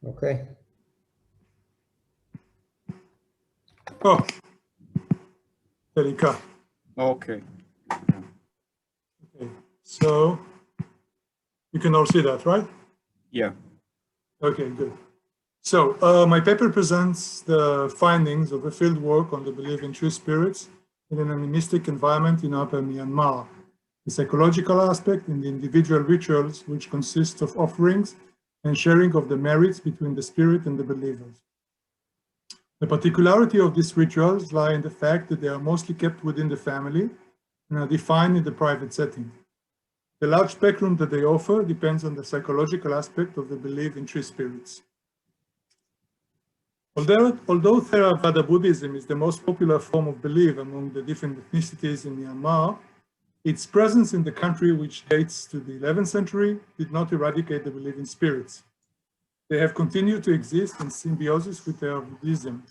Okay. Oh, Erika. Okay. Okay. So you can all see that, right? Yeah. Okay, good. So my paper presents the findings of a field work on the belief in true spirits in an animistic environment in Upper Myanmar, the psychological aspect in the individual rituals, which consist of offerings and sharing of the merits between the spirit and the believers. The particularity of these rituals lie in the fact that they are mostly kept within the family and are defined in the private setting. The large spectrum that they offer depends on the psychological aspect of the belief in true spirits. Although Theravada Buddhism is the most popular form of belief among the different ethnicities in Myanmar, its presence in the country, which dates to the 11th century, did not eradicate the belief in spirits. They have continued to exist in symbiosis with Buddhism.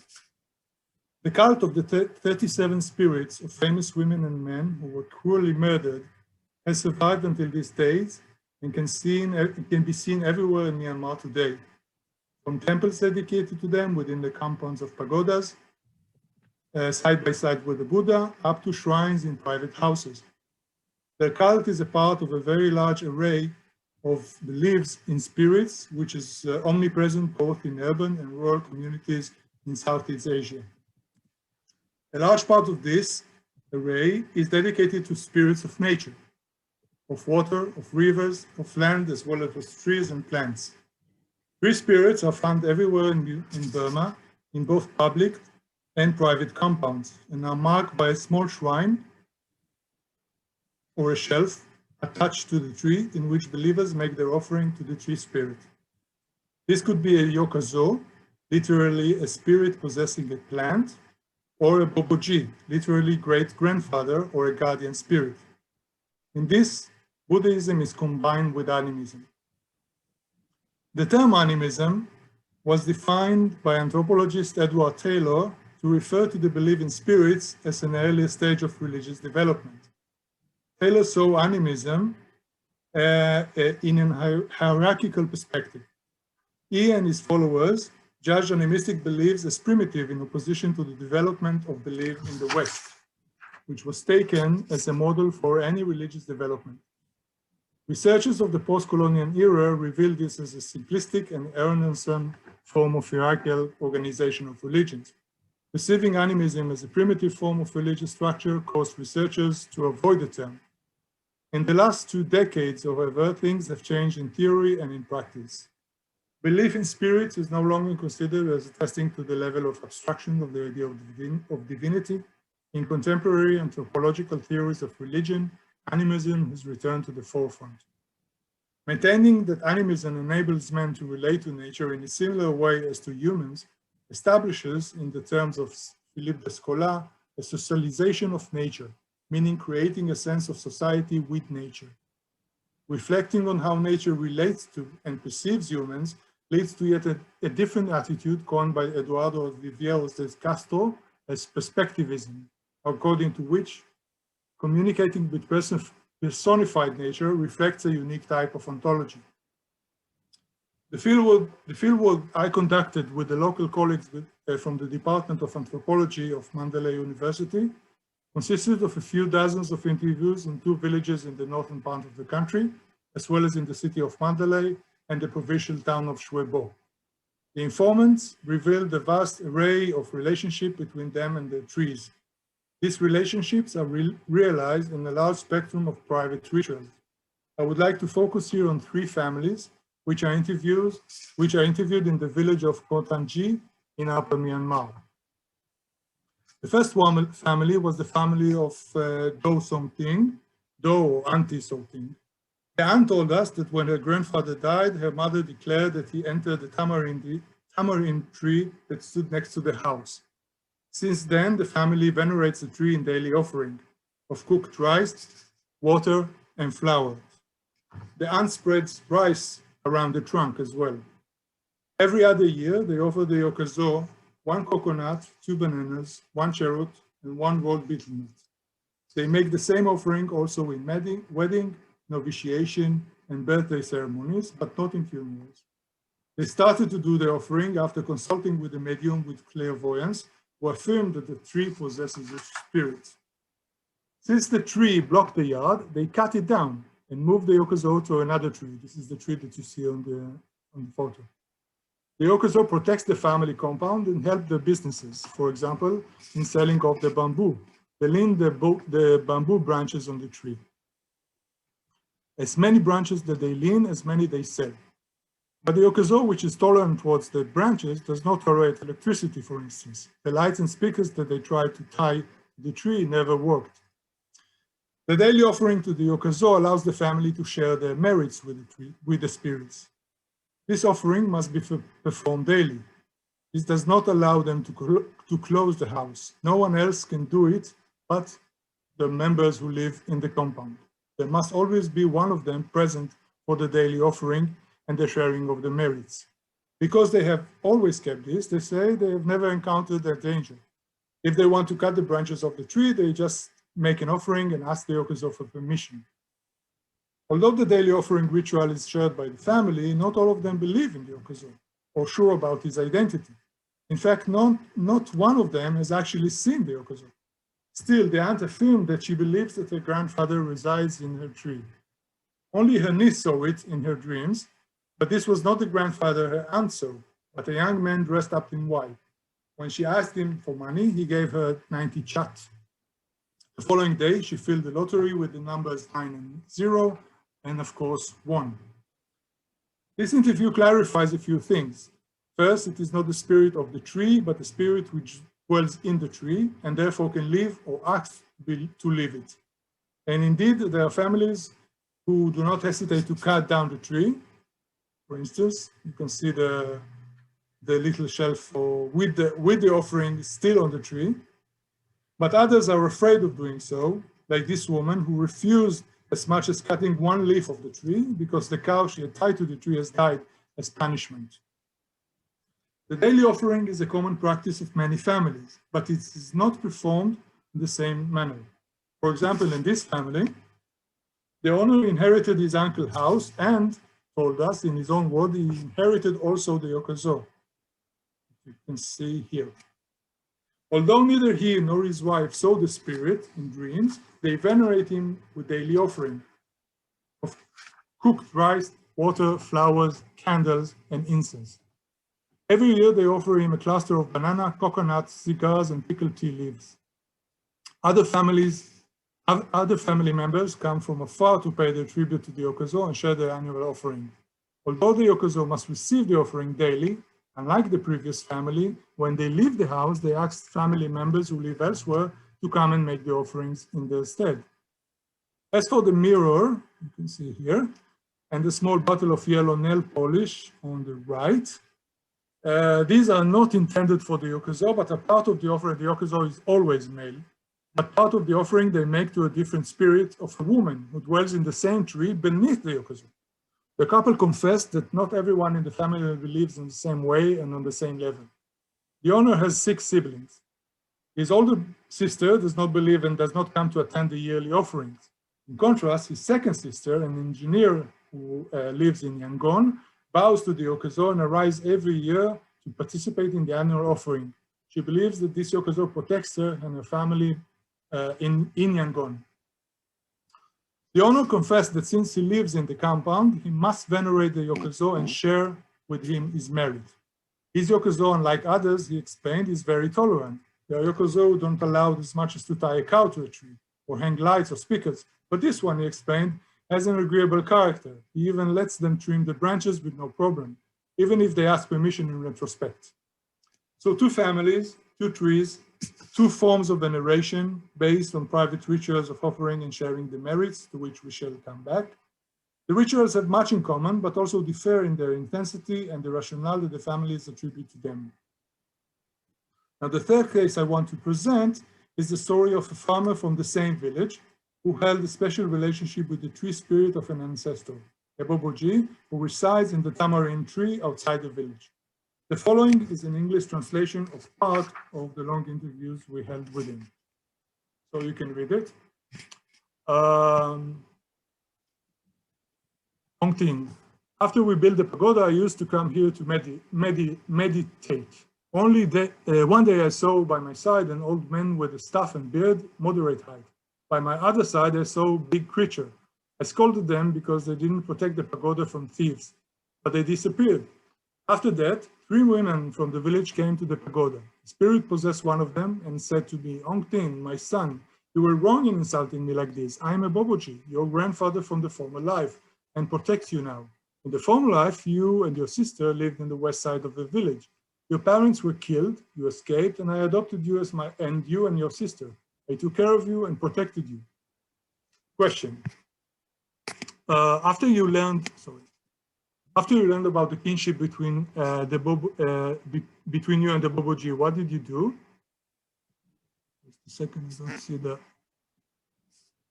The cult of the 37 spirits of famous women and men who were cruelly murdered has survived until these days and can be seen everywhere in Myanmar today, from temples dedicated to them within the compounds of pagodas, side by side with the Buddha, up to shrines in private houses. The cult is a part of a very large array of beliefs in spirits, which is omnipresent both in urban and rural communities in Southeast Asia. A large part of this array is dedicated to spirits of nature, of water, of rivers, of land, as well as of trees and plants. Tree spirits are found everywhere in Burma, in both public and private compounds, and are marked by a small shrine or a shelf attached to the tree in which believers make their offering to the tree spirit. This could be a Yokkha-Soe, literally a spirit possessing a plant, or a Boboji, literally great-grandfather or a guardian spirit. In this, Buddhism is combined with animism. The term animism was defined by anthropologist Edward Taylor to refer to the belief in spirits as an earlier stage of religious development. Taylor saw animism in a hierarchical perspective. He and his followers judged animistic beliefs as primitive in opposition to the development of belief in the West, which was taken as a model for any religious development. Researchers of the post-colonial era revealed this as a simplistic and erroneous form of hierarchical organization of religions. Perceiving animism as a primitive form of religious structure caused researchers to avoid the term. In the last 2 decades, however, things have changed in theory and in practice. Belief in spirits is no longer considered as attesting to the level of abstraction of the idea of divinity. In contemporary anthropological theories of religion, animism has returned to the forefront. Maintaining that animism enables men to relate to nature in a similar way as to humans establishes, in the terms of Philippe Descola, a socialization of nature, meaning creating a sense of society with nature. Reflecting on how nature relates to and perceives humans leads to yet a different attitude coined by Eduardo Viveiros de Castro as perspectivism, according to which communicating with personified nature reflects a unique type of ontology. The fieldwork I conducted with the local colleagues from the Department of Anthropology of Mandalay University consisted of a few dozens of interviews in 2 villages in the northern part of the country, as well as in the city of Mandalay and the provincial town of Shwebo. The informants revealed a vast array of relationships between them and their trees. These relationships are realized in a large spectrum of private rituals. I would like to focus here on 3 families which are interviewed in the village of Kotanji in Upper Myanmar. The first family was the family of Do Songting, Do or Auntie Songting. The aunt told us that when her grandfather died, her mother declared that he entered the tamarind tree that stood next to the house. Since then, the family venerates the tree in daily offering of cooked rice, water, and flour. The aunt spreads rice around the trunk as well. Every other year, they offer the Yokkha-Soe 1 coconut, 2 bananas, 1 cherry, and 1 rolled betel nut. They make the same offering also in wedding, novitiation, and birthday ceremonies, but not in funerals. They started to do the offering after consulting with a medium with clairvoyance, who affirmed that the tree possesses a spirit. Since the tree blocked the yard, they cut it down and moved the Yokkha-Soe to another tree. This is the tree that you see on the photo. The Yokkha-Soe protects the family compound and helps the businesses, for example, in selling off the bamboo. They lean the bamboo branches on the tree. As many branches that they lean, as many they sell. But the Yokkha-Soe, which is tolerant towards the branches, does not tolerate electricity, for instance. The lights and speakers that they tried to tie to the tree never worked. The daily offering to the Yokkha-Soe allows the family to share their merits with the tree, with the spirits. This offering must be performed daily. This does not allow them to close the house. No one else can do it but the members who live in the compound. There must always be one of them present for the daily offering and the sharing of the merits. Because they have always kept this, they say they have never encountered that danger. If they want to cut the branches of the tree, they just make an offering and ask the Yokkha-Soe for permission. Although the daily offering ritual is shared by the family, not all of them believe in the Yokkha-Soe or sure about his identity. In fact, not one of them has actually seen the Yokkha-Soe. Still, the aunt affirmed that she believes that her grandfather resides in her tree. Only her niece saw it in her dreams, but this was not the grandfather her aunt saw, but a young man dressed up in white. When she asked him for money, he gave her 90 chat. The following day, she filled the lottery with the numbers 9 and 0, and of course, won. This interview clarifies a few things. First, it is not the spirit of the tree, but the spirit which dwells in the tree, and therefore can live or ask to live it. And indeed, there are families who do not hesitate to cut down the tree. For instance, you can see the little shelf with the offering still on the tree. But others are afraid of doing so, like this woman who refused as much as cutting one leaf of the tree because the cow she had tied to the tree has died as punishment. The daily offering is a common practice of many families, but it is not performed in the same manner. For example, in this family, the owner inherited his uncle's house and told us in his own word, he inherited also the Yokkha-Soe. You can see here. Although neither he nor his wife saw the spirit in dreams, they venerate him with daily offering of cooked rice, water, flowers, candles, and incense. Every year they offer him a cluster of banana, coconuts, cigars, and pickled tea leaves. Other family members come from afar to pay their tribute to the Yokkha-Soe and share their annual offering. Although the Yokkha-Soe must receive the offering daily, unlike the previous family, when they leave the house, they ask family members who live elsewhere to come and make the offerings in their stead. As for the mirror, you can see here, and the small bottle of yellow nail polish on the right, these are not intended for the Yokkha-Soe, but a part of the offering. The Yokkha-Soe is always male, but part of the offering they make to a different spirit of a woman who dwells in the same tree beneath the Yokkha-Soe. The couple confessed that not everyone in the family believes in the same way and on the same level. The owner has 6 siblings. His older sister does not believe and does not come to attend the yearly offerings. In contrast, his second sister, an engineer who lives in Yangon, bows to the Yokkha-Soe and arrives every year to participate in the annual offering. She believes that this Yokkha-Soe protects her and her family in Yangon. The owner confessed that since he lives in the compound, he must venerate the Yokkha-Soe and share with him his merit. His Yokkha-Soe, unlike others, he explained, is very tolerant. There are Yokkha-Soe who don't allow as much as to tie a cow to a tree or hang lights or speakers, but this one, he explained, has an agreeable character. He even lets them trim the branches with no problem, even if they ask permission in retrospect. So 2 families, 2 trees, 2 forms of veneration based on private rituals of offering and sharing the merits, to which we shall come back. The rituals have much in common, but also differ in their intensity and the rationale that the families attribute to them. Now, the third case I want to present is the story of a farmer from the same village who held a special relationship with the tree spirit of an ancestor, a Boboji, who resides in the tamarind tree outside the village. The following is an English translation of part of the long interviews we held with him. So you can read it. Ongting, After we built the pagoda, I used to come here to meditate. One day I saw by my side an old man with a staff and beard, moderate height. By my other side, I saw a big creature. I scolded them because they didn't protect the pagoda from thieves, but they disappeared. After that, 3 women from the village came to the pagoda. The spirit possessed one of them and said to me, "Ong Tin, my son, you were wrong in insulting me like this. I am a Boboji, your grandfather from the former life, and protect you now. In the former life, you and your sister lived in the west side of the village. Your parents were killed, you escaped, and I adopted you as you and your sister. I took care of you and protected you." Question. After you learned about the kinship between between you and the Boboji, what did you do? Just a second, let's see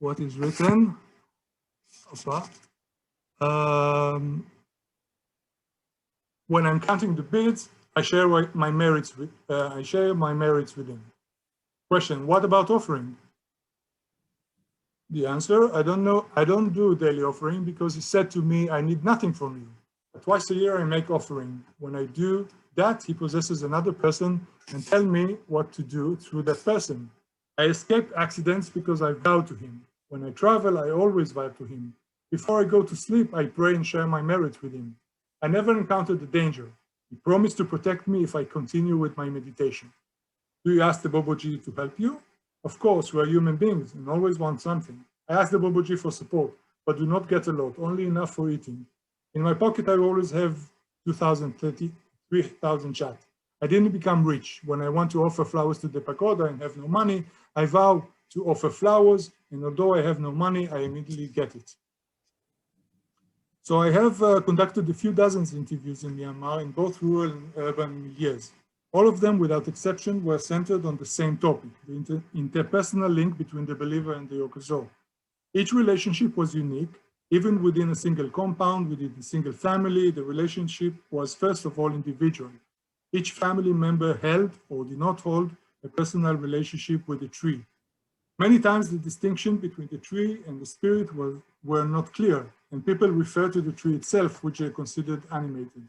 what is written. When I'm counting the beads, I share my merits with him. Question: what about offering? The answer: I don't know. I don't do daily offering because he said to me, "I need nothing from you." But twice a year I make offering. When I do that, he possesses another person and tell me what to do through that person. I escape accidents because I vow to him. When I travel, I always vow to him. Before I go to sleep, I pray and share my merits with him. I never encountered the danger. He promised to protect me if I continue with my meditation. Do you ask the Boboji to help you? Of course, we are human beings and always want something. I ask the Boboji for support, but do not get a lot, only enough for eating. In my pocket, I always have 3,000 chat. I didn't become rich. When I want to offer flowers to the pagoda and have no money, I vow to offer flowers, and although I have no money, I immediately get it. So I have conducted a few dozens interviews in Myanmar in both rural and urban milieus. All of them, without exception, were centered on the same topic, the interpersonal link between the believer and the Yokkha-Soe. Each relationship was unique. Even within a single compound, within a single family, the relationship was first of all individual. Each family member held or did not hold a personal relationship with the tree. Many times the distinction between the tree and the spirit were not clear, and people refer to the tree itself, which they considered animated.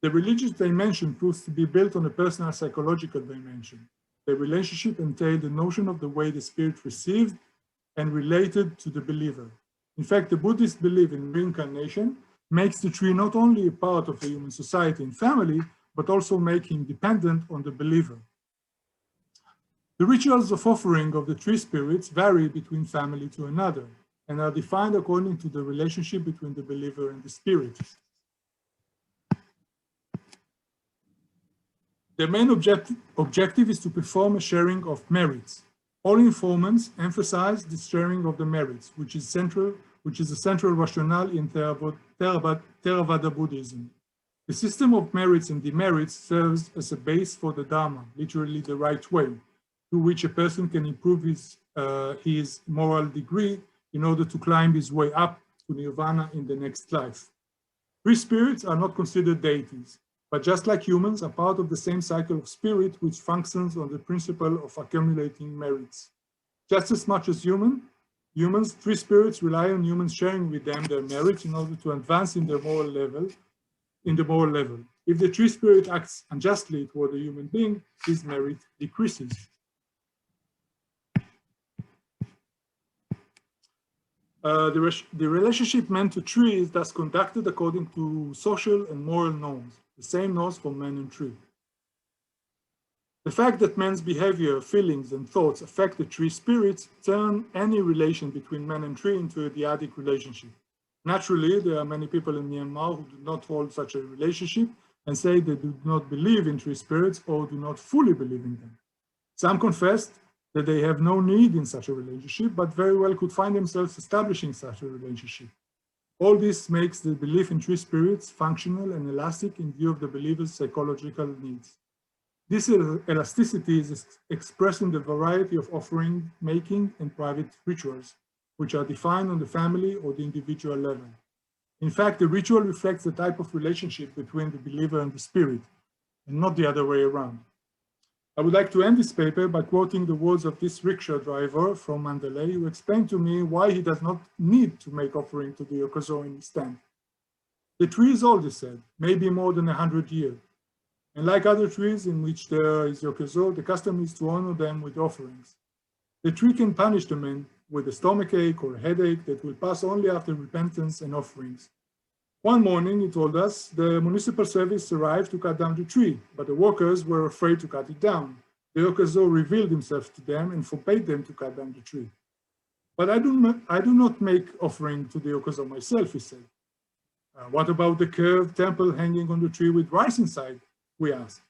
The religious dimension proves to be built on a personal psychological dimension. The relationship entailed the notion of the way the spirit received and related to the believer. In fact, the Buddhist belief in reincarnation makes the tree not only a part of the human society and family, but also make him dependent on the believer. The rituals of offering of the tree spirits vary between family to another and are defined according to the relationship between the believer and the spirit. The main objective is to perform a sharing of merits. All informants emphasize the sharing of the merits, which is a central rationale in Theravada Buddhism. The system of merits and demerits serves as a base for the Dharma, literally the right way, through which a person can improve his moral degree in order to climb his way up to nirvana in the next life. Free spirits are not considered deities, but just like humans, are part of the same cycle of spirit which functions on the principle of accumulating merits. Just as much as humans, free spirits rely on humans sharing with them their merits in order to advance in the moral level. If the tree spirit acts unjustly toward a human being, his merit decreases. The relationship man to tree is thus conducted according to social and moral norms, the same norms for man and tree. The fact that man's behavior, feelings, and thoughts affect the tree spirits turn any relation between man and tree into a dyadic relationship. Naturally, there are many people in Myanmar who do not hold such a relationship and say they do not believe in tree spirits or do not fully believe in them. Some confessed that they have no need in such a relationship, but very well could find themselves establishing such a relationship. All this makes the belief in tree spirits functional and elastic in view of the believer's psychological needs. This elasticity is expressed in the variety of offering, making, and private rituals, which are defined on the family or the individual level. In fact, the ritual reflects the type of relationship between the believer and the spirit, and not the other way around. I would like to end this paper by quoting the words of this rickshaw driver from Mandalay, who explained to me why he does not need to make offering to the Yokkha-Soe in his tent. The tree is old, he said, maybe more than 100 years. And like other trees in which there is Yokkha-Soe, the custom is to honor them with offerings. The tree can punish the man with a stomachache or a headache that will pass only after repentance and offerings. One morning, he told us, the municipal service arrived to cut down the tree, but the workers were afraid to cut it down. The Yokkha-Soe revealed himself to them and forbade them to cut down the tree. But I do not make offering to the Yokkha-Soe myself, he said. What about the curved temple hanging on the tree with rice inside? We asked.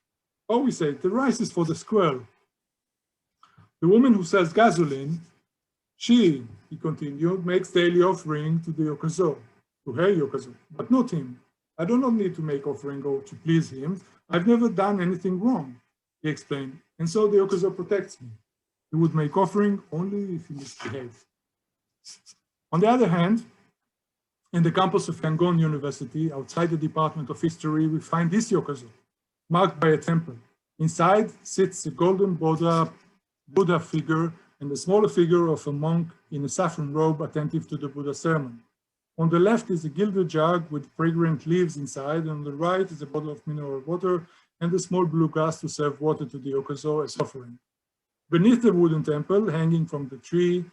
Oh, we said, the rice is for the squirrel. The woman who sells gasoline, she, he continued, makes daily offering to the Yokkha-Soe, to her Yokkha-Soe, but not him. I do not need to make offering or to please him. I've never done anything wrong, he explained, and so the Yokkha-Soe protects me. He would make offering only if he misbehaved. On the other hand, in the campus of Yangon University, outside the Department of History, we find this Yokkha-Soe, marked by a temple. Inside sits a golden Buddha figure and a smaller figure of a monk in a saffron robe attentive to the Buddha sermon. On the left is a gilded jug with fragrant leaves inside, and on the right is a bottle of mineral water and a small blue glass to serve water to the Yokkha-Soe as offering. Beneath the wooden temple, hanging from the tree,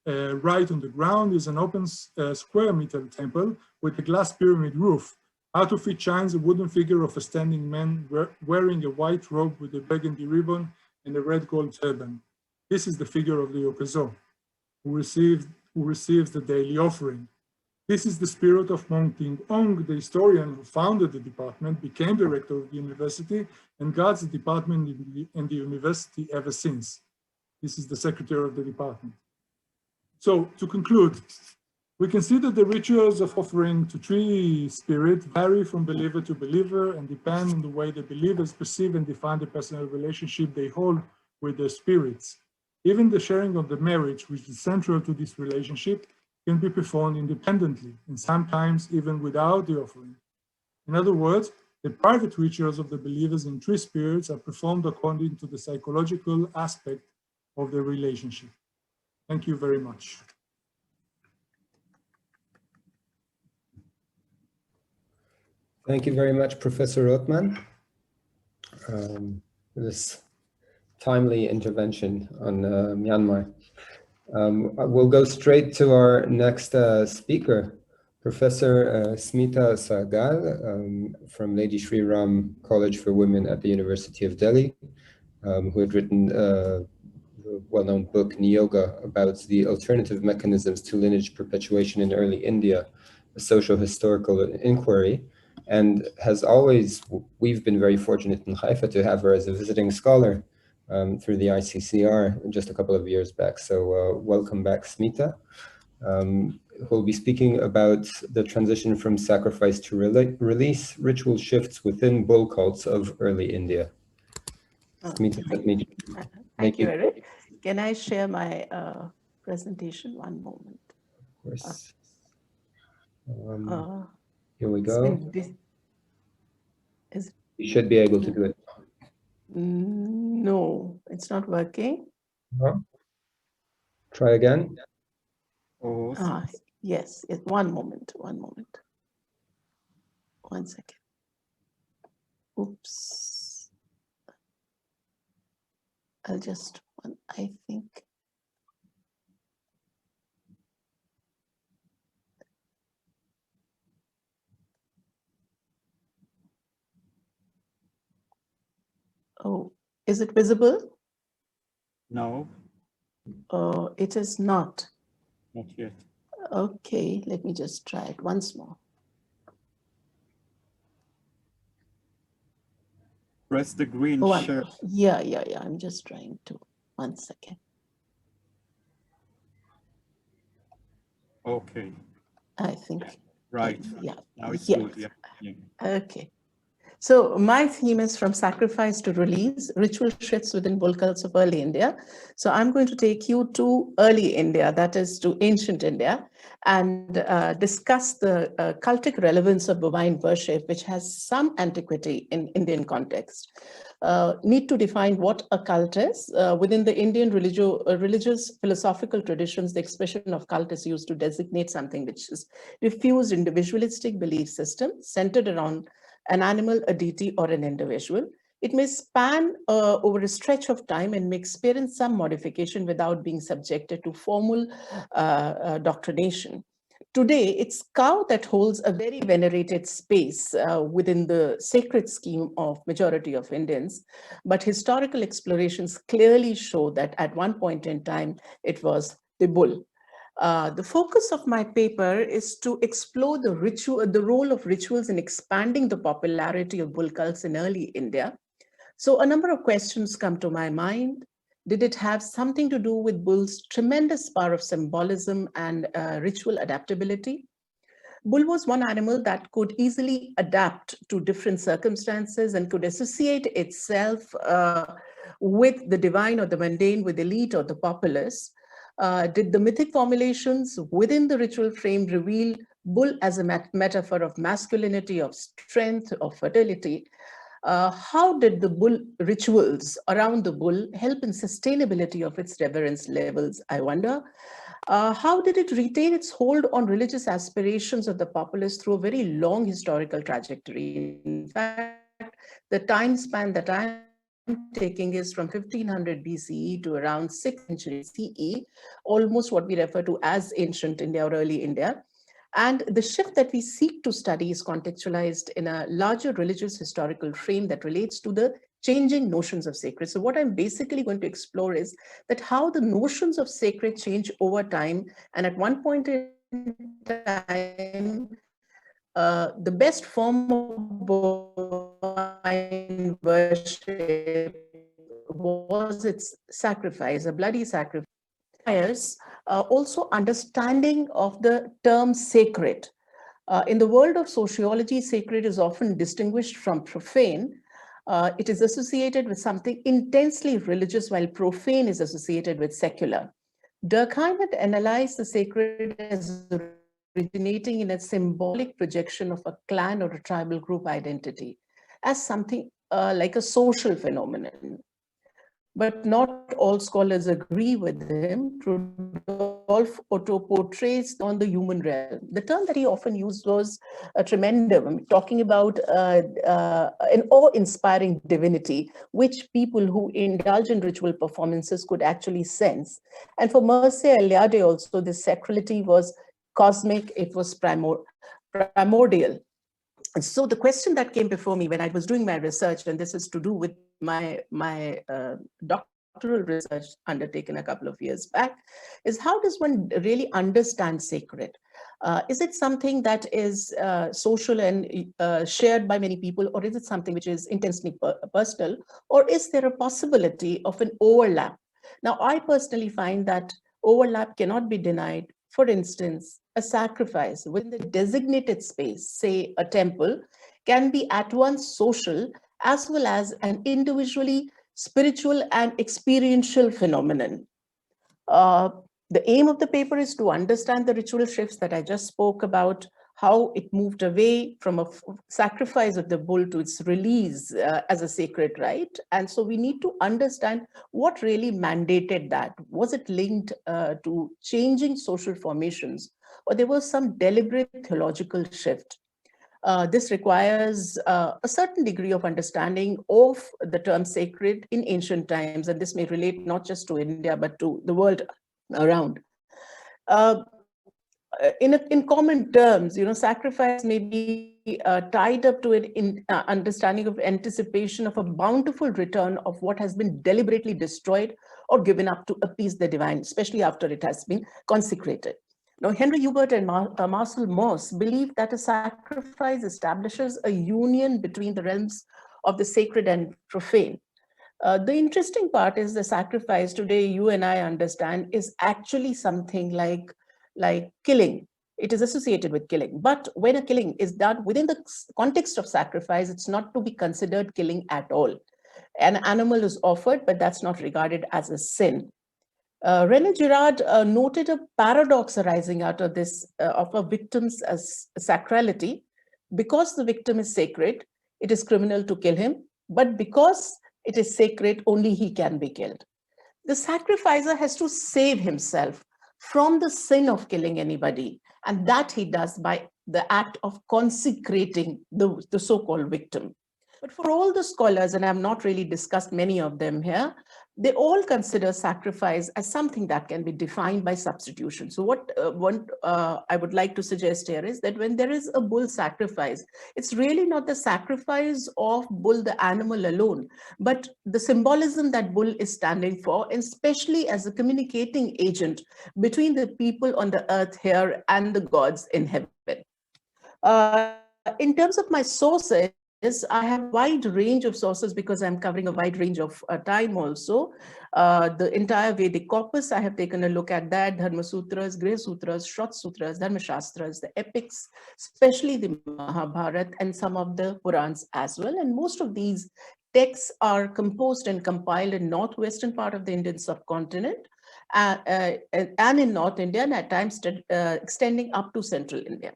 right on the ground, is an open square metal temple with a glass pyramid roof, out of which shines a wooden figure of a standing man wearing a white robe with a burgundy ribbon and a red gold turban. This is the figure of the Yokkha-Soe, who receives the daily offering. This is the spirit of Monk Ting Ong, the historian who founded the department, became director of the university, and guards the department and the university ever since. This is the secretary of the department. So, to conclude, we can see that the rituals of offering to tree spirit vary from believer to believer and depend on the way the believers perceive and define the personal relationship they hold with their spirits. Even the sharing of the marriage, which is central to this relationship, can be performed independently and sometimes even without the offering. In other words, the private rituals of the believers in tree spirits are performed according to the psychological aspect of the relationship. Thank you very much. Thank you very much, Professor Rotman, for this timely intervention on Myanmar. We'll go straight to our next speaker, Professor Smita Sahgal from Lady Shri Ram College for Women at the University of Delhi, who had written the well-known book Niyoga about the alternative mechanisms to lineage perpetuation in early India, a social-historical inquiry, and has always, we've been very fortunate in Haifa to have her as a visiting scholar through the ICCR just a couple of years back. So welcome back, Smita. Who'll be speaking about the transition from sacrifice to release, ritual shifts within bull cults of early India. Smita, let me Thank you, Arik. Can I share my presentation? One moment. Of course. Here we go. You should be able to do it. No, it's not working. No? Try again. Yes, one moment. One second. Oops. I'll just, I think. Oh, is it visible? No. It is not. Not yet. Okay, let me just try it once more. Press the green share. Yeah. I'm just trying to. 1 second. Okay. I think. Right. Yeah. Now it's good. Yeah. Okay. So my theme is from sacrifice to release, ritual shifts within bull cults of early India. So I'm going to take you to early India, that is to ancient India, and discuss the cultic relevance of bovine worship, which has some antiquity in Indian context. Need to define what a cult is. Within the Indian religious philosophical traditions, the expression of cult is used to designate something which is diffused individualistic belief system centered around an animal, a deity, or an individual. It may span over a stretch of time and may experience some modification without being subjected to formal doctrination. Today, it's cow that holds a very venerated space within the sacred scheme of majority of Indians, but historical explorations clearly show that at one point in time, it was the bull. The focus of my paper is to explore the role of rituals in expanding the popularity of bull cults in early India. So a number of questions come to my mind. Did it have something to do with bull's tremendous power of symbolism and ritual adaptability? Bull was one animal that could easily adapt to different circumstances and could associate itself with the divine or the mundane, with elite or the populace. Did the mythic formulations within the ritual frame reveal bull as a metaphor of masculinity, of strength, of fertility? How did the bull rituals around the bull help in sustainability of its reverence levels, I wonder? How did it retain its hold on religious aspirations of the populace through a very long historical trajectory? In fact, the time span that I'm taking is from 1500 BCE to around 6th century CE, almost what we refer to as ancient India or early India. And the shift that we seek to study is contextualized in a larger religious historical frame that relates to the changing notions of sacred. So what I'm basically going to explore is that how the notions of sacred change over time. And at one point in time, the best form of bovine worship was its sacrifice, a bloody sacrifice. Also understanding of the term sacred. In the world of sociology, sacred is often distinguished from profane. It is associated with something intensely religious, while profane is associated with secular. Durkheim had analyzed the sacred as originating in a symbolic projection of a clan or a tribal group identity, as something like a social phenomenon. But not all scholars agree with him. Rudolf Otto portrays on the human realm. The term that he often used was a tremendum, talking about an awe-inspiring divinity, which people who indulge in ritual performances could actually sense. And for Mircea Eliade also, this sacrality was cosmic, it was primordial. And so the question that came before me when I was doing my research, and this is to do with my doctoral research undertaken a couple of years back, is how does one really understand sacred? Is it something that is social and shared by many people, or is it something which is intensely personal, or is there a possibility of an overlap? Now, I personally find that overlap cannot be denied. For instance, a sacrifice within the designated space, say a temple, can be at once social as well as an individually spiritual and experiential phenomenon. The aim of the paper is to understand the ritual shifts that I just spoke about, how it moved away from a sacrifice of the bull to its release as a sacred rite. And so we need to understand what really mandated that. Was it linked to changing social formations, or there was some deliberate theological shift? This requires a certain degree of understanding of the term sacred in ancient times, and this may relate not just to India, but to the world around. In common terms, sacrifice may be tied up to an understanding of anticipation of a bountiful return of what has been deliberately destroyed or given up to appease the divine, especially after it has been consecrated. Now, Henry Hubert and Marcel Mauss believe that a sacrifice establishes a union between the realms of the sacred and profane. The interesting part is the sacrifice today, you and I understand, is actually something like killing. it is associated with killing. But when a killing is done within the context of sacrifice, it's not to be considered killing at all. An animal is offered, but that's not regarded as a sin. René Girard noted a paradox arising out of this, of a victim's sacrality. Because the victim is sacred, it is criminal to kill him, but because it is sacred, only he can be killed. The sacrificer has to save himself from the sin of killing anybody, and that he does by the act of consecrating the so-called victim. But for all the scholars, and I have not really discussed many of them here, they all consider sacrifice as something that can be defined by substitution. So what I would like to suggest here is that when there is a bull sacrifice, it's really not the sacrifice of bull, the animal alone, but the symbolism that bull is standing for, and especially as a communicating agent between the people on the earth here and the gods in heaven. In terms of my sources, I have a wide range of sources because I'm covering a wide range of time also. The entire Vedic corpus, I have taken a look at that, Dharma Sutras, Griha Sutras, Shrot Sutras, Dharma Shastras, the epics, especially the Mahabharata and some of the Purans as well. And most of these texts are composed and compiled in northwestern part of the Indian subcontinent and in North India, and at times extending up to central India.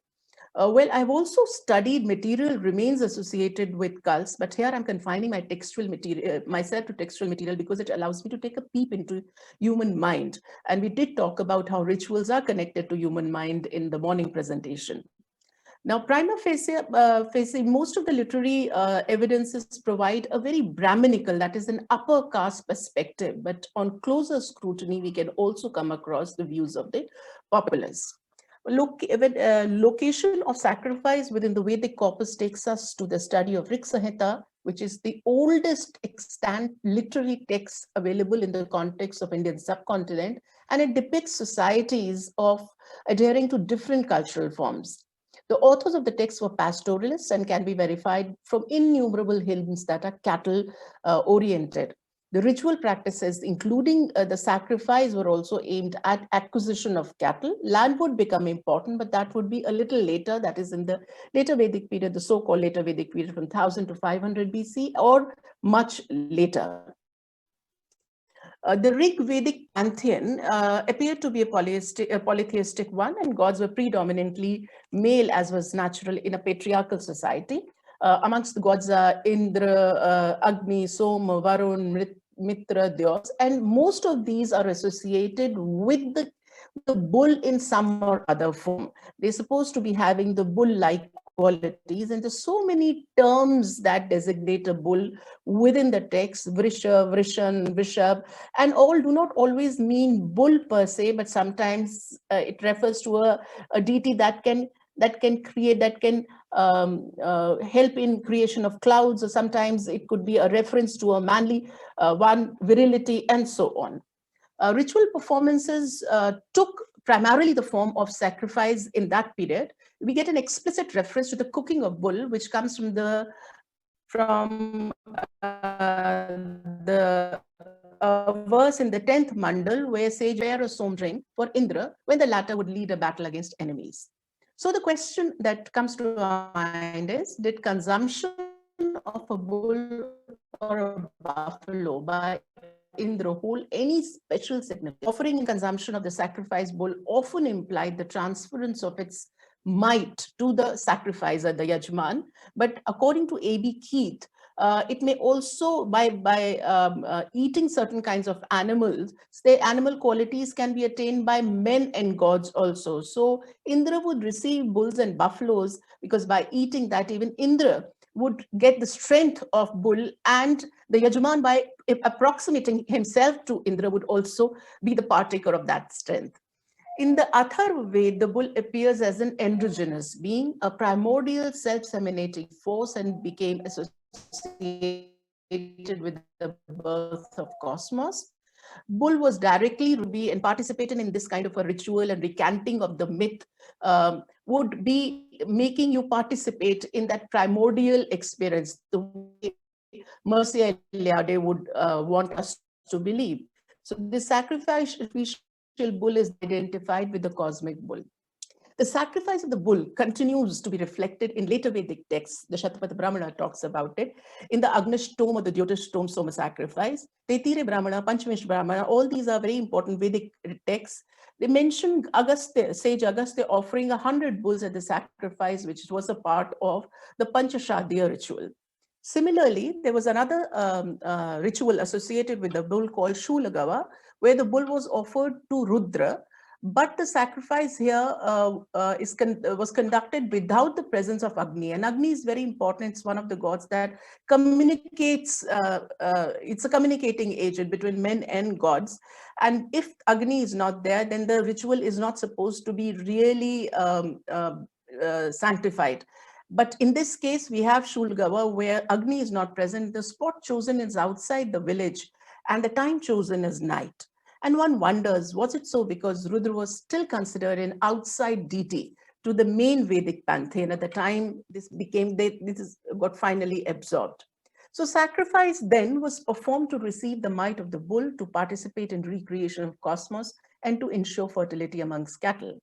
Well, I've also studied material remains associated with cults, but here I'm confining my textual material, myself to textual material, because it allows me to take a peep into human mind. And we did talk about how rituals are connected to human mind in the morning presentation. Now, prima facie, most of the literary evidences provide a very Brahminical, that is an upper caste perspective, but on closer scrutiny, we can also come across the views of the populace. Location of sacrifice within the Vedic corpus takes us to the study of Rig Samhita, which is the oldest extant literary text available in the context of Indian subcontinent, and it depicts societies of adhering to different cultural forms. The authors of the text were pastoralists and can be verified from innumerable hymns that are cattle oriented. The ritual practices, including the sacrifice, were also aimed at acquisition of cattle. Land would become important, but that would be a little later. That is in the later Vedic period, the so-called later Vedic period from 1000 to 500 BC, or much later. The Rig Vedic pantheon appeared to be a polytheistic one, and gods were predominantly male, as was natural in a patriarchal society. Amongst the gods are Indra, Agni, Soma, Varun, Mitra, Dyos, and most of these are associated with the bull in some or other form. They're supposed to be having the bull-like qualities, and there's so many terms that designate a bull within the text: Vrisha, Vrishan, Vishab, and all do not always mean bull per se, but sometimes it refers to a deity that can help in creation of clouds, or sometimes it could be a reference to a manly one, virility, and so on. Ritual performances took primarily the form of sacrifice in that period. We get an explicit reference to the cooking of bull, which comes from the verse in the 10th mandal, where sage wear a som ring for Indra when the latter would lead a battle against enemies. So the question that comes to our mind is, did consumption of a bull or a buffalo by Indra hold any special significance? Offering and consumption of the sacrificed bull often implied the transference of its might to the sacrificer, the Yajman. But according to A.B. Keith, it may also, by eating certain kinds of animals, the animal qualities can be attained by men and gods also. So Indra would receive bulls and buffaloes, because by eating that, even Indra would get the strength of bull, and the Yajman, by approximating himself to Indra, would also be the partaker of that strength. In the Atharva Ved, the bull appears as an androgynous being, a primordial self-seminating force, and became associated with the birth of cosmos. Bull was directly Ruby, and participating in this kind of a ritual and recanting of the myth would be making you participate in that primordial experience, the way Mircea Eliade would want us to believe. So the sacrificial bull is identified with the cosmic bull. The sacrifice of the bull continues to be reflected in later Vedic texts. The Shatapatha Brahmana talks about it. In the Agnashtoma or the Jyotishtoma Soma sacrifice, Tetire Brahmana, Panchamish Brahmana, all these are very important Vedic texts. They mention Agastya, sage Agastya offering 100 bulls at the sacrifice, which was a part of the Panchashadya ritual. Similarly, there was another ritual associated with the bull called Shulagava, where the bull was offered to Rudra, but the sacrifice here was conducted without the presence of Agni. And Agni is very important. It's one of the gods that communicates, it's a communicating agent between men and gods. And if Agni is not there, then the ritual is not supposed to be really sanctified. But in this case, we have Shulgava where Agni is not present. The spot chosen is outside the village and the time chosen is night. And one wonders, was it so because Rudra was still considered an outside deity to the main Vedic pantheon at the time this got finally absorbed. So sacrifice then was performed to receive the might of the bull, to participate in recreation of cosmos, and to ensure fertility amongst cattle.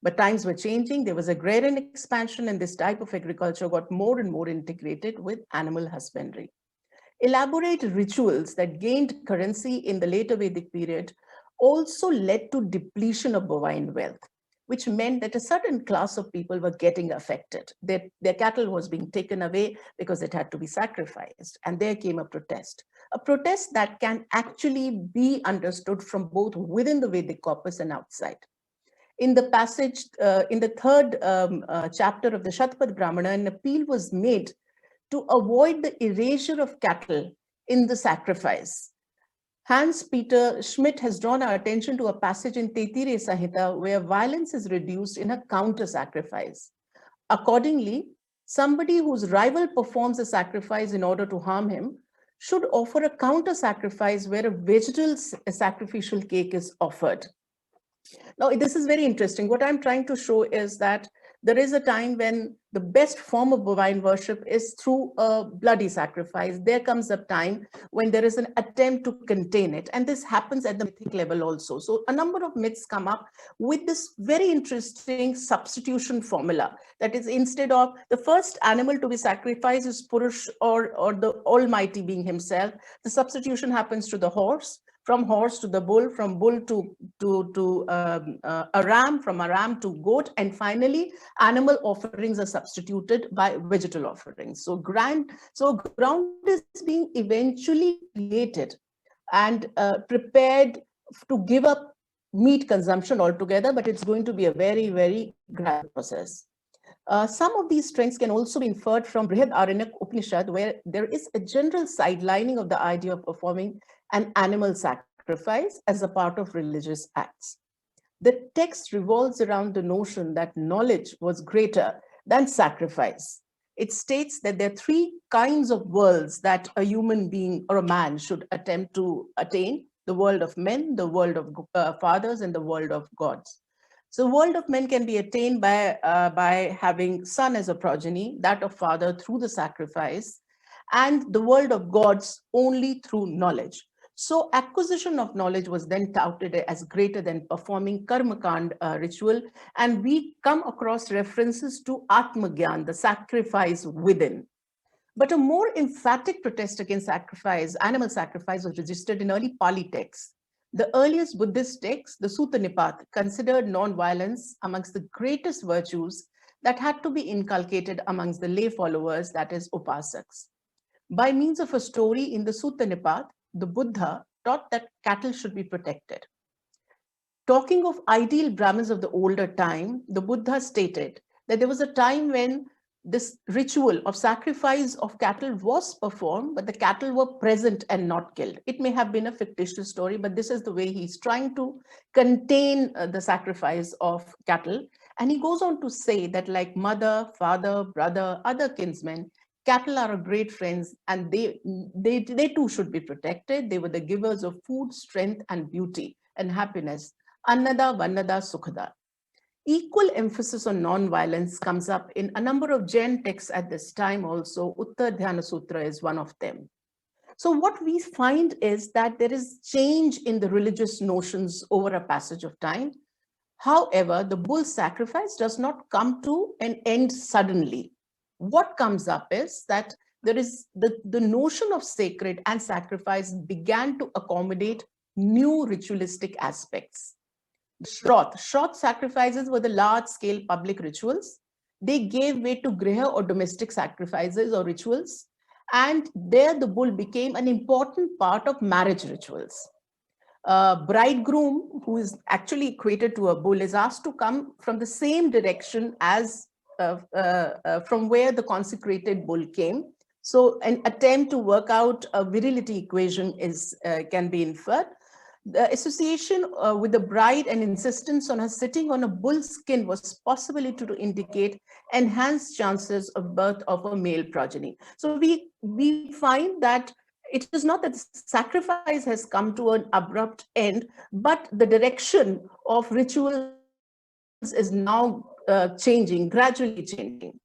But times were changing. There was agrarian expansion, and this type of agriculture got more and more integrated with animal husbandry. Elaborate rituals that gained currency in the later Vedic period also led to depletion of bovine wealth, which meant that a certain class of people were getting affected. Their cattle was being taken away because it had to be sacrificed. And there came a protest that can actually be understood from both within the Vedic corpus and outside. In the passage, in the third chapter of the Shatapatha Brahmana, an appeal was made to avoid the erasure of cattle in the sacrifice. Hans Peter Schmidt has drawn our attention to a passage in Tetire Samhita where violence is reduced in a counter-sacrifice. Accordingly, somebody whose rival performs a sacrifice in order to harm him should offer a counter-sacrifice where a vegetal sacrificial cake is offered. Now, this is very interesting. What I'm trying to show is that there is a time when the best form of bovine worship is through a bloody sacrifice. There comes a time when there is an attempt to contain it. And this happens at the mythic level also. So a number of myths come up with this very interesting substitution formula. That is, instead of the first animal to be sacrificed is Purush or the Almighty being himself, the substitution happens to the horse, from horse to the bull, from bull to a ram, from a ram to goat, and finally animal offerings are substituted by vegetal offerings. So ground is being eventually created and prepared to give up meat consumption altogether, but it's going to be a very, very gradual process. Some of these strengths can also be inferred from Brihad Aranya Upanishad, where there is a general sidelining of the idea of performing an animal sacrifice as a part of religious acts. The text revolves around the notion that knowledge was greater than sacrifice. It states that there are three kinds of worlds that a human being or a man should attempt to attain: the world of men, the world of fathers, and the world of gods. So the world of men can be attained by having son as a progeny, that of father through the sacrifice, and the world of gods only through knowledge. So acquisition of knowledge was then touted as greater than performing karmakand ritual, and we come across references to Atmagyan, the sacrifice within. But a more emphatic protest against sacrifice, animal sacrifice, was registered in early Pali texts. The earliest Buddhist text, the Sutta Nipat, considered non-violence amongst the greatest virtues that had to be inculcated amongst the lay followers, that is, upasaks. By means of a story in the Sutta Nipat, the Buddha taught that cattle should be protected. Talking of ideal Brahmins of the older time, the Buddha stated that there was a time when this ritual of sacrifice of cattle was performed, but the cattle were present and not killed. It may have been a fictitious story, but this is the way he's trying to contain the sacrifice of cattle. And he goes on to say that, like mother, father, brother, other kinsmen, cattle are great friends, and they too should be protected. They were the givers of food, strength, and beauty and happiness. Annada, Vannada, Sukhada. Equal emphasis on non-violence comes up in a number of Jain texts at this time also. Uttar Dhyana Sutra is one of them. So what we find is that there is change in the religious notions over a passage of time. However, the bull sacrifice does not come to an end suddenly. What comes up is that there is the notion of sacred and sacrifice began to accommodate new ritualistic aspects. Shroth sacrifices were the large-scale public rituals. They gave way to griha or domestic sacrifices or rituals, and there the bull became an important part of marriage rituals. Bridegroom, who is actually equated to a bull, is asked to come from the same direction as from where the consecrated bull came. So an attempt to work out a virility equation can be inferred. The association with the bride and insistence on her sitting on a bull's skin was possibly to indicate enhanced chances of birth of a male progeny. So we find that it is not that the sacrifice has come to an abrupt end, but the direction of rituals is now changing, gradually changing.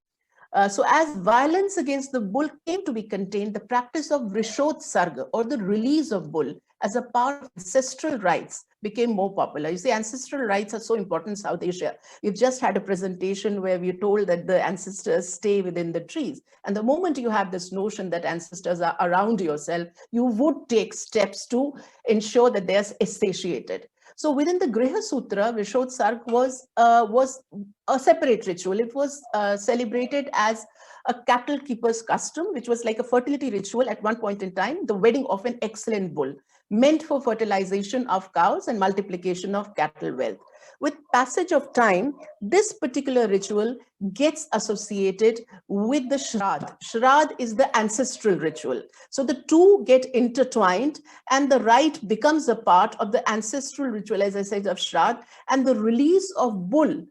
So as violence against the bull came to be contained, the practice of Vrsotsarga, or the release of bull as a part of ancestral rites, became more popular. You see, ancestral rites are so important in South Asia. We've just had a presentation where we're told that the ancestors stay within the trees. And the moment you have this notion that ancestors are around yourself, you would take steps to ensure that they're satiated. So within the Griha Sutra, Vrsotsarga was a separate ritual. It was celebrated as a cattle keeper's custom, which was like a fertility ritual at one point in time, the wedding of an excellent bull, meant for fertilization of cows and multiplication of cattle wealth. With passage of time, this particular ritual gets associated with the Shraddh. Shraddh is the ancestral ritual. So the two get intertwined and the rite becomes a part of the ancestral ritual, as I said, of Shraddh, and the release of bull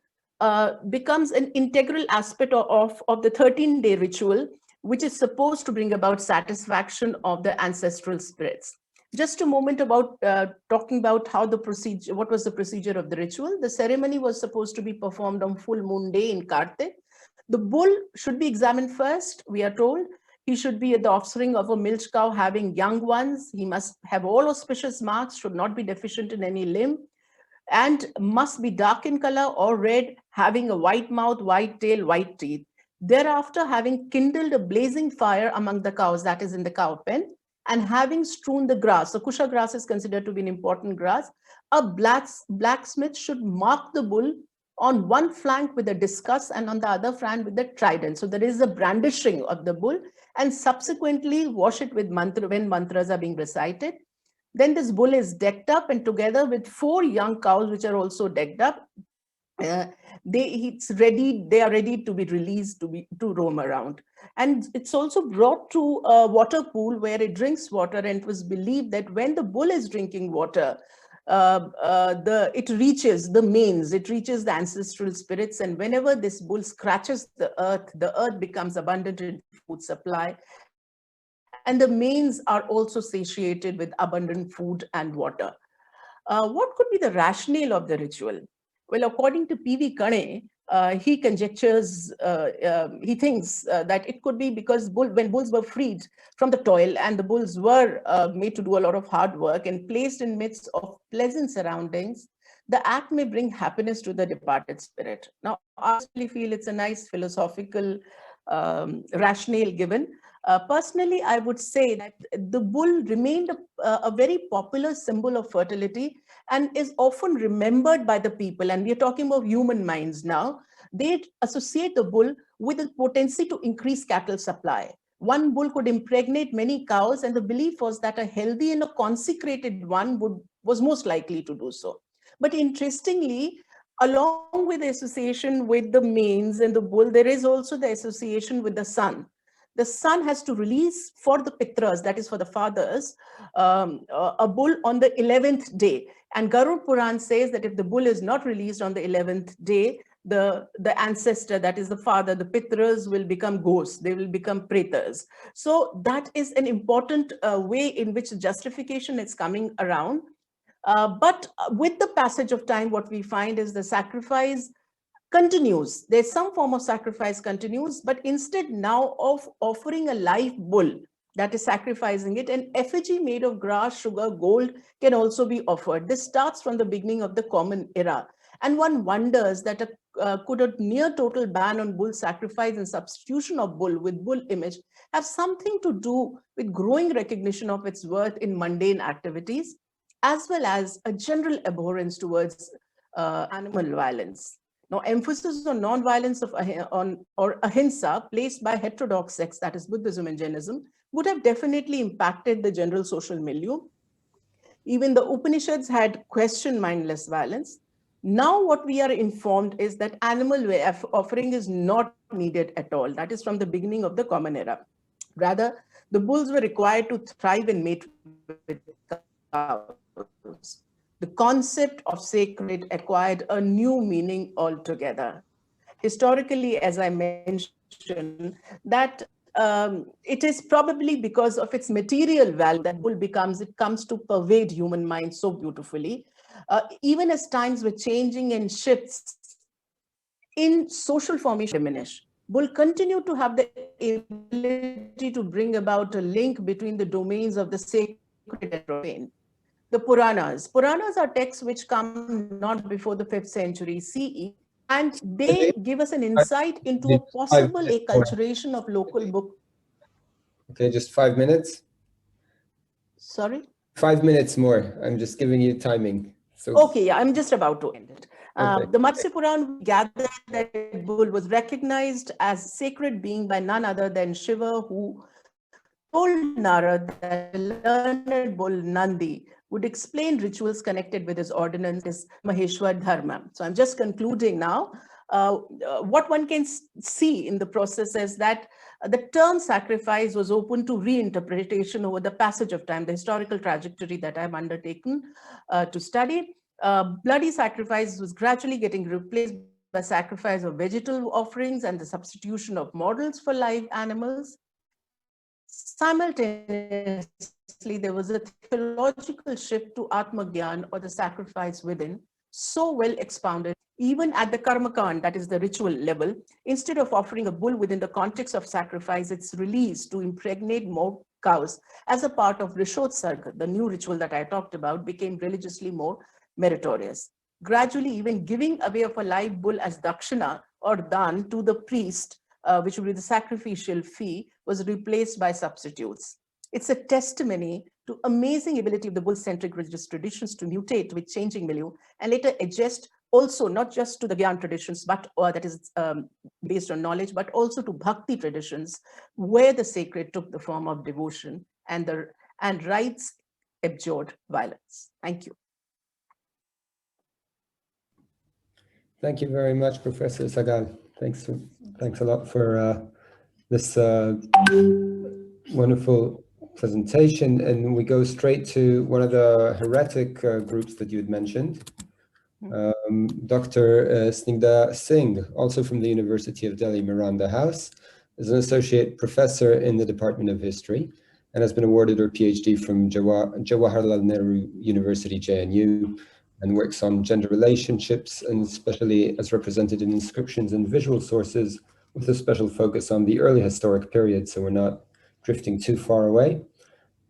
becomes an integral aspect of the 13-day ritual, which is supposed to bring about satisfaction of the ancestral spirits. Just a moment about talking about how the procedure, what was the procedure of the ritual. The ceremony was supposed to be performed on full moon day in Cultic. The bull should be examined first, we are told. He should be the offspring of a milch cow having young ones. He must have all auspicious marks, should not be deficient in any limb, and must be dark in color or red, having a white mouth, white tail, white teeth. Thereafter, having kindled a blazing fire among the cows, that is in the cow pen, and having strewn the grass, so kusha grass is considered to be an important grass, a blacksmith should mark the bull on one flank with a discus and on the other flank with the trident. So there is a brandishing of the bull, and subsequently wash it with mantra when mantras are being recited. Then this bull is decked up, and together with 4 young cows, which are also decked up, they are ready to be released to roam around. And it's also brought to a water pool where it drinks water, and it was believed that when the bull is drinking water, it reaches the mains, it reaches the ancestral spirits, and whenever this bull scratches the earth becomes abundant in food supply, and the mains are also satiated with abundant food and water. What could be the rationale of the ritual? Well, according to P.V. Kane, he conjectures, he thinks that it could be because when bulls were freed from the toil and the bulls were made to do a lot of hard work and placed in midst of pleasant surroundings, the act may bring happiness to the departed spirit. Now, I personally feel it's a nice philosophical rationale given. Personally, I would say that the bull remained a very popular symbol of fertility and is often remembered by the people. And we are talking about human minds now. They associate the bull with the potency to increase cattle supply. One bull could impregnate many cows, and the belief was that a healthy and a consecrated one was most likely to do so. But interestingly, along with the association with the mains and the bull, there is also the association with the sun. The sun has to release for the pitras, that is for the fathers, a bull on the 11th day. And Garud Puran says that if the bull is not released on the 11th day, the ancestor, that is the father, the pitras will become ghosts, they will become pretas. So that is an important way in which justification is coming around. But with the passage of time, what we find is the sacrifice continues. There's some form of sacrifice continues, but instead now of offering a live bull, that is sacrificing it, an effigy made of grass, sugar, gold can also be offered. This starts from the beginning of the common era. And one wonders that could a near total ban on bull sacrifice and substitution of bull with bull image have something to do with growing recognition of its worth in mundane activities, as well as a general abhorrence towards animal violence. Now, emphasis on non-violence or ahimsa placed by heterodox sects, that is Buddhism and Jainism, would have definitely impacted the general social milieu. Even the Upanishads had questioned mindless violence. Now what we are informed is that animal offering is not needed at all. That is from the beginning of the Common Era. Rather, the bulls were required to thrive and mate with cows. The concept of sacred acquired a new meaning altogether. Historically, as I mentioned, that it is probably because of its material value that bull comes to pervade human mind so beautifully. Even as times were changing and shifts in social formation diminish, bull continue to have the ability to bring about a link between the domains of the sacred and profane. The Puranas. Puranas are texts which come not before the 5th century CE, and they give us an insight into a possible acculturation of local book. Okay, just 5 minutes. Sorry? 5 minutes more. I'm just giving you timing. So okay, yeah, I'm just about to end it. Okay. The Matsya Puran gathered that bull was recognized as sacred being by none other than Shiva, who told Narad that the learned bull Nandi would explain rituals connected with his ordinance, his Maheshwar Dharma. So I'm just concluding now. What one can see in the process is that the term sacrifice was open to reinterpretation over the passage of time, the historical trajectory that I've undertaken to study. Bloody sacrifice was gradually getting replaced by sacrifice of vegetal offerings and the substitution of models for live animals. Simultaneously, there was a theological shift to Atmagyan, or the sacrifice within, so well expounded, even at the Karmakand, that is the ritual level. Instead of offering a bull within the context of sacrifice, it's released to impregnate more cows as a part of Vrsotsarga. The new ritual that I talked about became religiously more meritorious. Gradually, even giving away of a live bull as dakshina or dan to the priest, which would be the sacrificial fee, was replaced by substitutes. It's a testimony to amazing ability of the bull-centric religious traditions to mutate with changing milieu and later adjust also not just to the Gyan traditions, but that is based on knowledge, but also to bhakti traditions, where the sacred took the form of devotion and rites abjured violence. Thank you. Thank you very much, Professor Sahgal. Thanks a lot for this wonderful presentation. And we go straight to one of the heretic groups that you had mentioned. Dr. Snigdha Singh, also from the University of Delhi, Miranda House, is an associate professor in the Department of History and has been awarded her PhD from Jawaharlal Nehru University, JNU, and works on gender relationships, and especially as represented in inscriptions and visual sources, with a special focus on the early historic period, so we're not drifting too far away.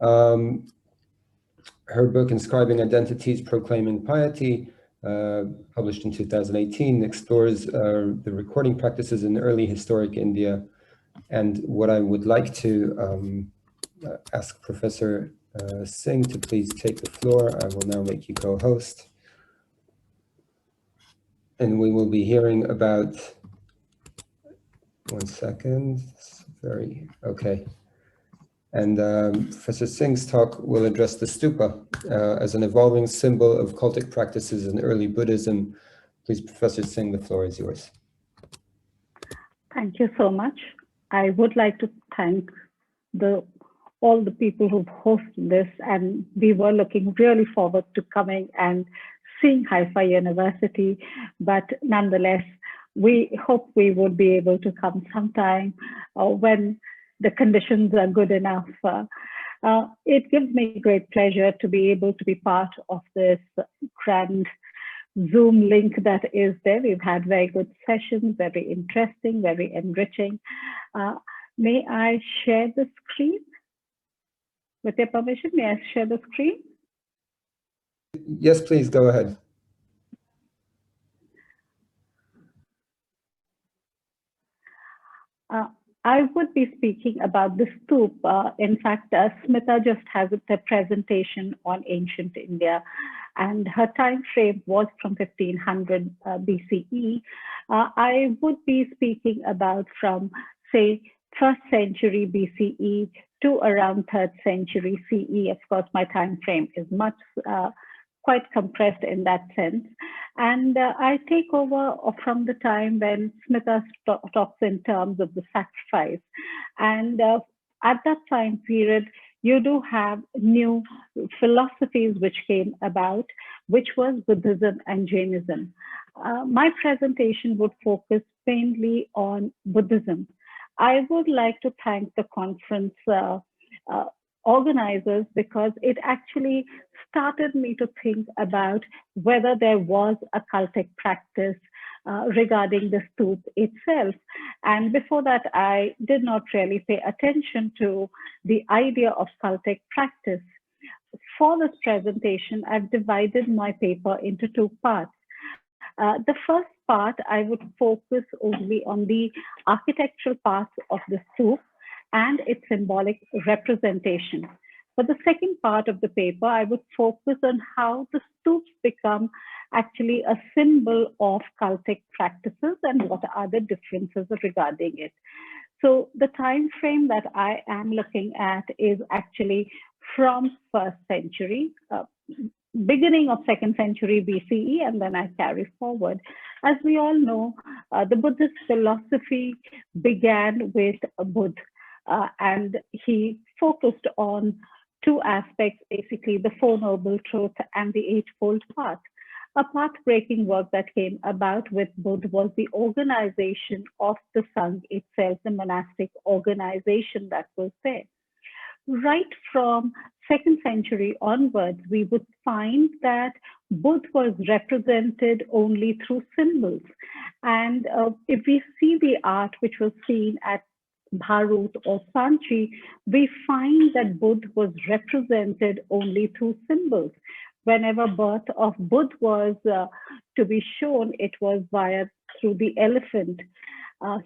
Her book, Inscribing Identities, Proclaiming Piety, published in 2018, explores the recording practices in early historic India. And what I would like to ask Professor Singh to please take the floor. I will now make you co-host. And we will be hearing about, one second, okay. And Professor Singh's talk will address the stupa as an evolving symbol of cultic practices in early Buddhism. Please, Professor Singh, the floor is yours. Thank you so much. I would like to thank all the people who've hosted this, and we were looking really forward to coming and seeing Haifa University, but nonetheless, we hope we would be able to come sometime when the conditions are good enough. It gives me great pleasure to be able to be part of this grand Zoom link that is there. We've had very good sessions, very interesting, very enriching. May I share the screen? With your permission, may I share the screen? Yes, please, go ahead. I would be speaking about the stupa. In fact, Smita just has a presentation on ancient India, and her time frame was from 1500 BCE. I would be speaking about from, say, 1st century BCE to around 3rd century CE. Of course, my time frame is much quite compressed in that sense. And I take over from the time when Smita talks in terms of the sacrifice. And at that time period, you do have new philosophies which came about, which was Buddhism and Jainism. My presentation would focus mainly on Buddhism. I would like to thank the conference organizers, because it actually started me to think about whether there was a cultic practice regarding the stupa itself. And before that, I did not really pay attention to the idea of cultic practice. For this presentation, I've divided my paper into 2 parts. The first part, I would focus only on the architectural parts of the stupa and its symbolic representation. For the second part of the paper, I would focus on how the stupas become actually a symbol of cultic practices and what are the differences regarding it. So the time frame that I am looking at is actually from 1st century, beginning of 2nd century BCE, and then I carry forward. As we all know, the Buddhist philosophy began with Buddha. And he focused on 2 aspects, basically the 4 Noble Truths and the Eightfold Path. A path-breaking work that came about with Buddha was the organization of the Sangh itself, the monastic organization that was there. Right from 2nd century onwards, we would find that Buddha was represented only through symbols. And if we see the art which was seen at Bharut or Sanchi, we find that Buddha was represented only through symbols. Whenever birth of Buddha was to be shown, it was through the elephant.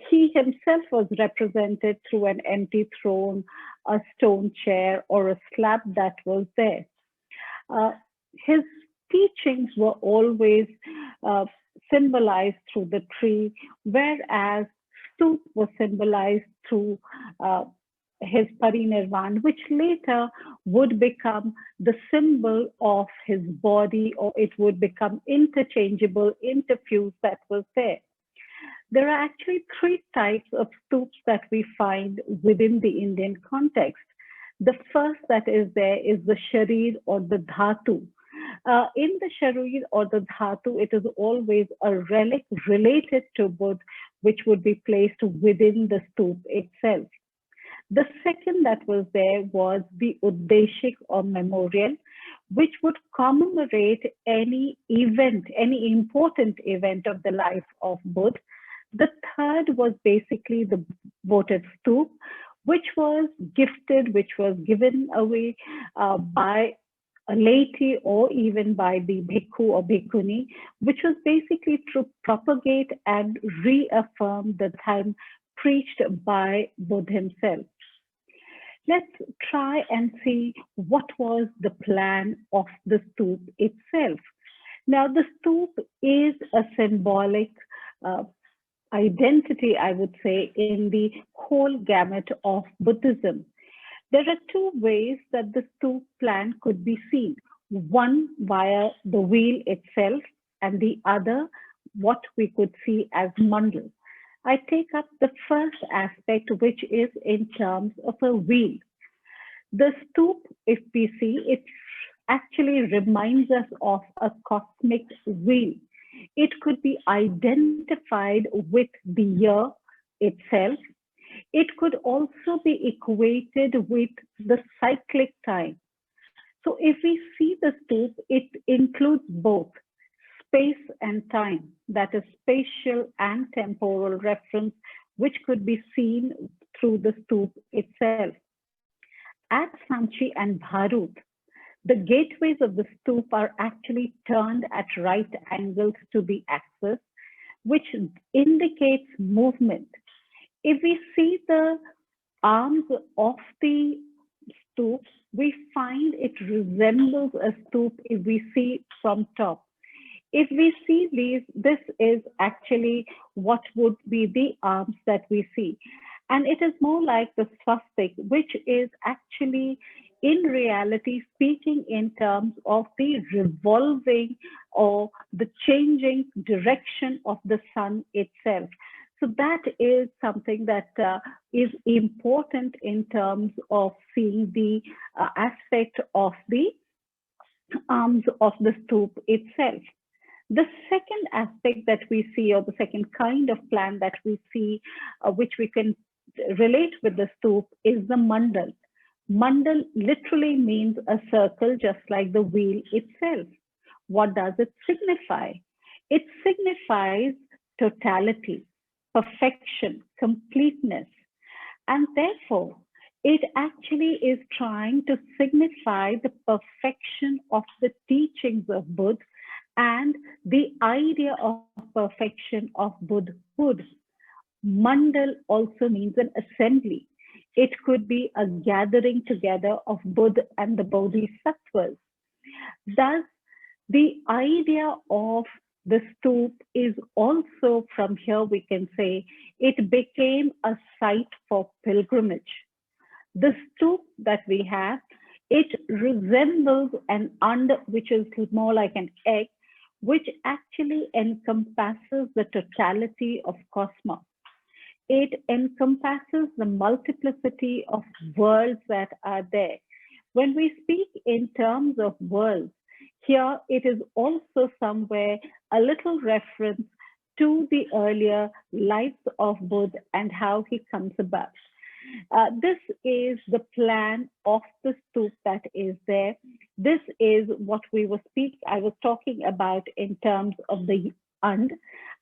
He himself was represented through an empty throne, a stone chair, or a slab that was there. His teachings were always symbolized through the tree, whereas stupa was symbolized through his parinirvan, which later would become the symbol of his body, or it would become interchangeable, interfused, that was there. There are actually 3 types of stupas that we find within the Indian context. The first that is there is the sharir or the dhatu. In the sharir or the dhatu, it is always a relic related to Buddha, which would be placed within the stupa itself. The second that was there was the uddeshik or memorial, which would commemorate any event, any important event of the life of Buddha. The third was basically the votive stupa, which was gifted, which was given away by a laity or even by the bhikkhu or bhikkhuni, which was basically to propagate and reaffirm the dharma preached by Buddha himself. Let's try and see what was the plan of the stupa itself. Now, the stupa is a symbolic identity, I would say, in the whole gamut of Buddhism. There are 2 ways that the stupa plan could be seen. One via the wheel itself, and the other what we could see as mandal. I take up the first aspect, which is in terms of a wheel. The stupa, if we see, it actually reminds us of a cosmic wheel. It could be identified with the year itself. It could also be equated with the cyclic time. So if we see the stupa, it includes both space and time, that is spatial and temporal reference, which could be seen through the stupa itself. At Sanchi and Bharut, the gateways of the stupa are actually turned at right angles to the axis, which indicates movement. If we see the arms of the stupa, we find it resembles a stupa if we see from top. If we see these, this is actually what would be the arms that we see. And it is more like the swastika, which is actually in reality speaking in terms of the revolving or the changing direction of the sun itself. So that is something that is important in terms of seeing the aspect of the arms of the stupa itself. The second aspect that we see, or the second kind of plan that we see, which we can relate with the stupa, is the mandal. Mandal literally means a circle, just like the wheel itself. What does it signify? It signifies totality, perfection, completeness. And therefore, it actually is trying to signify the perfection of the teachings of Buddha and the idea of perfection of Buddhahood. Mandal also means an assembly. It could be a gathering together of Buddha and the Bodhisattvas. Thus, the idea of the stupa is also, from here we can say, it became a site for pilgrimage. The stupa that we have, it resembles an and, which is more like an egg, which actually encompasses the totality of cosmos. It encompasses the multiplicity of worlds that are there. When we speak in terms of worlds, here it is also somewhere a little reference to the earlier lives of Buddha and how he comes about. This is the plan of the stupa that is there. This is what I was talking about in terms of the and.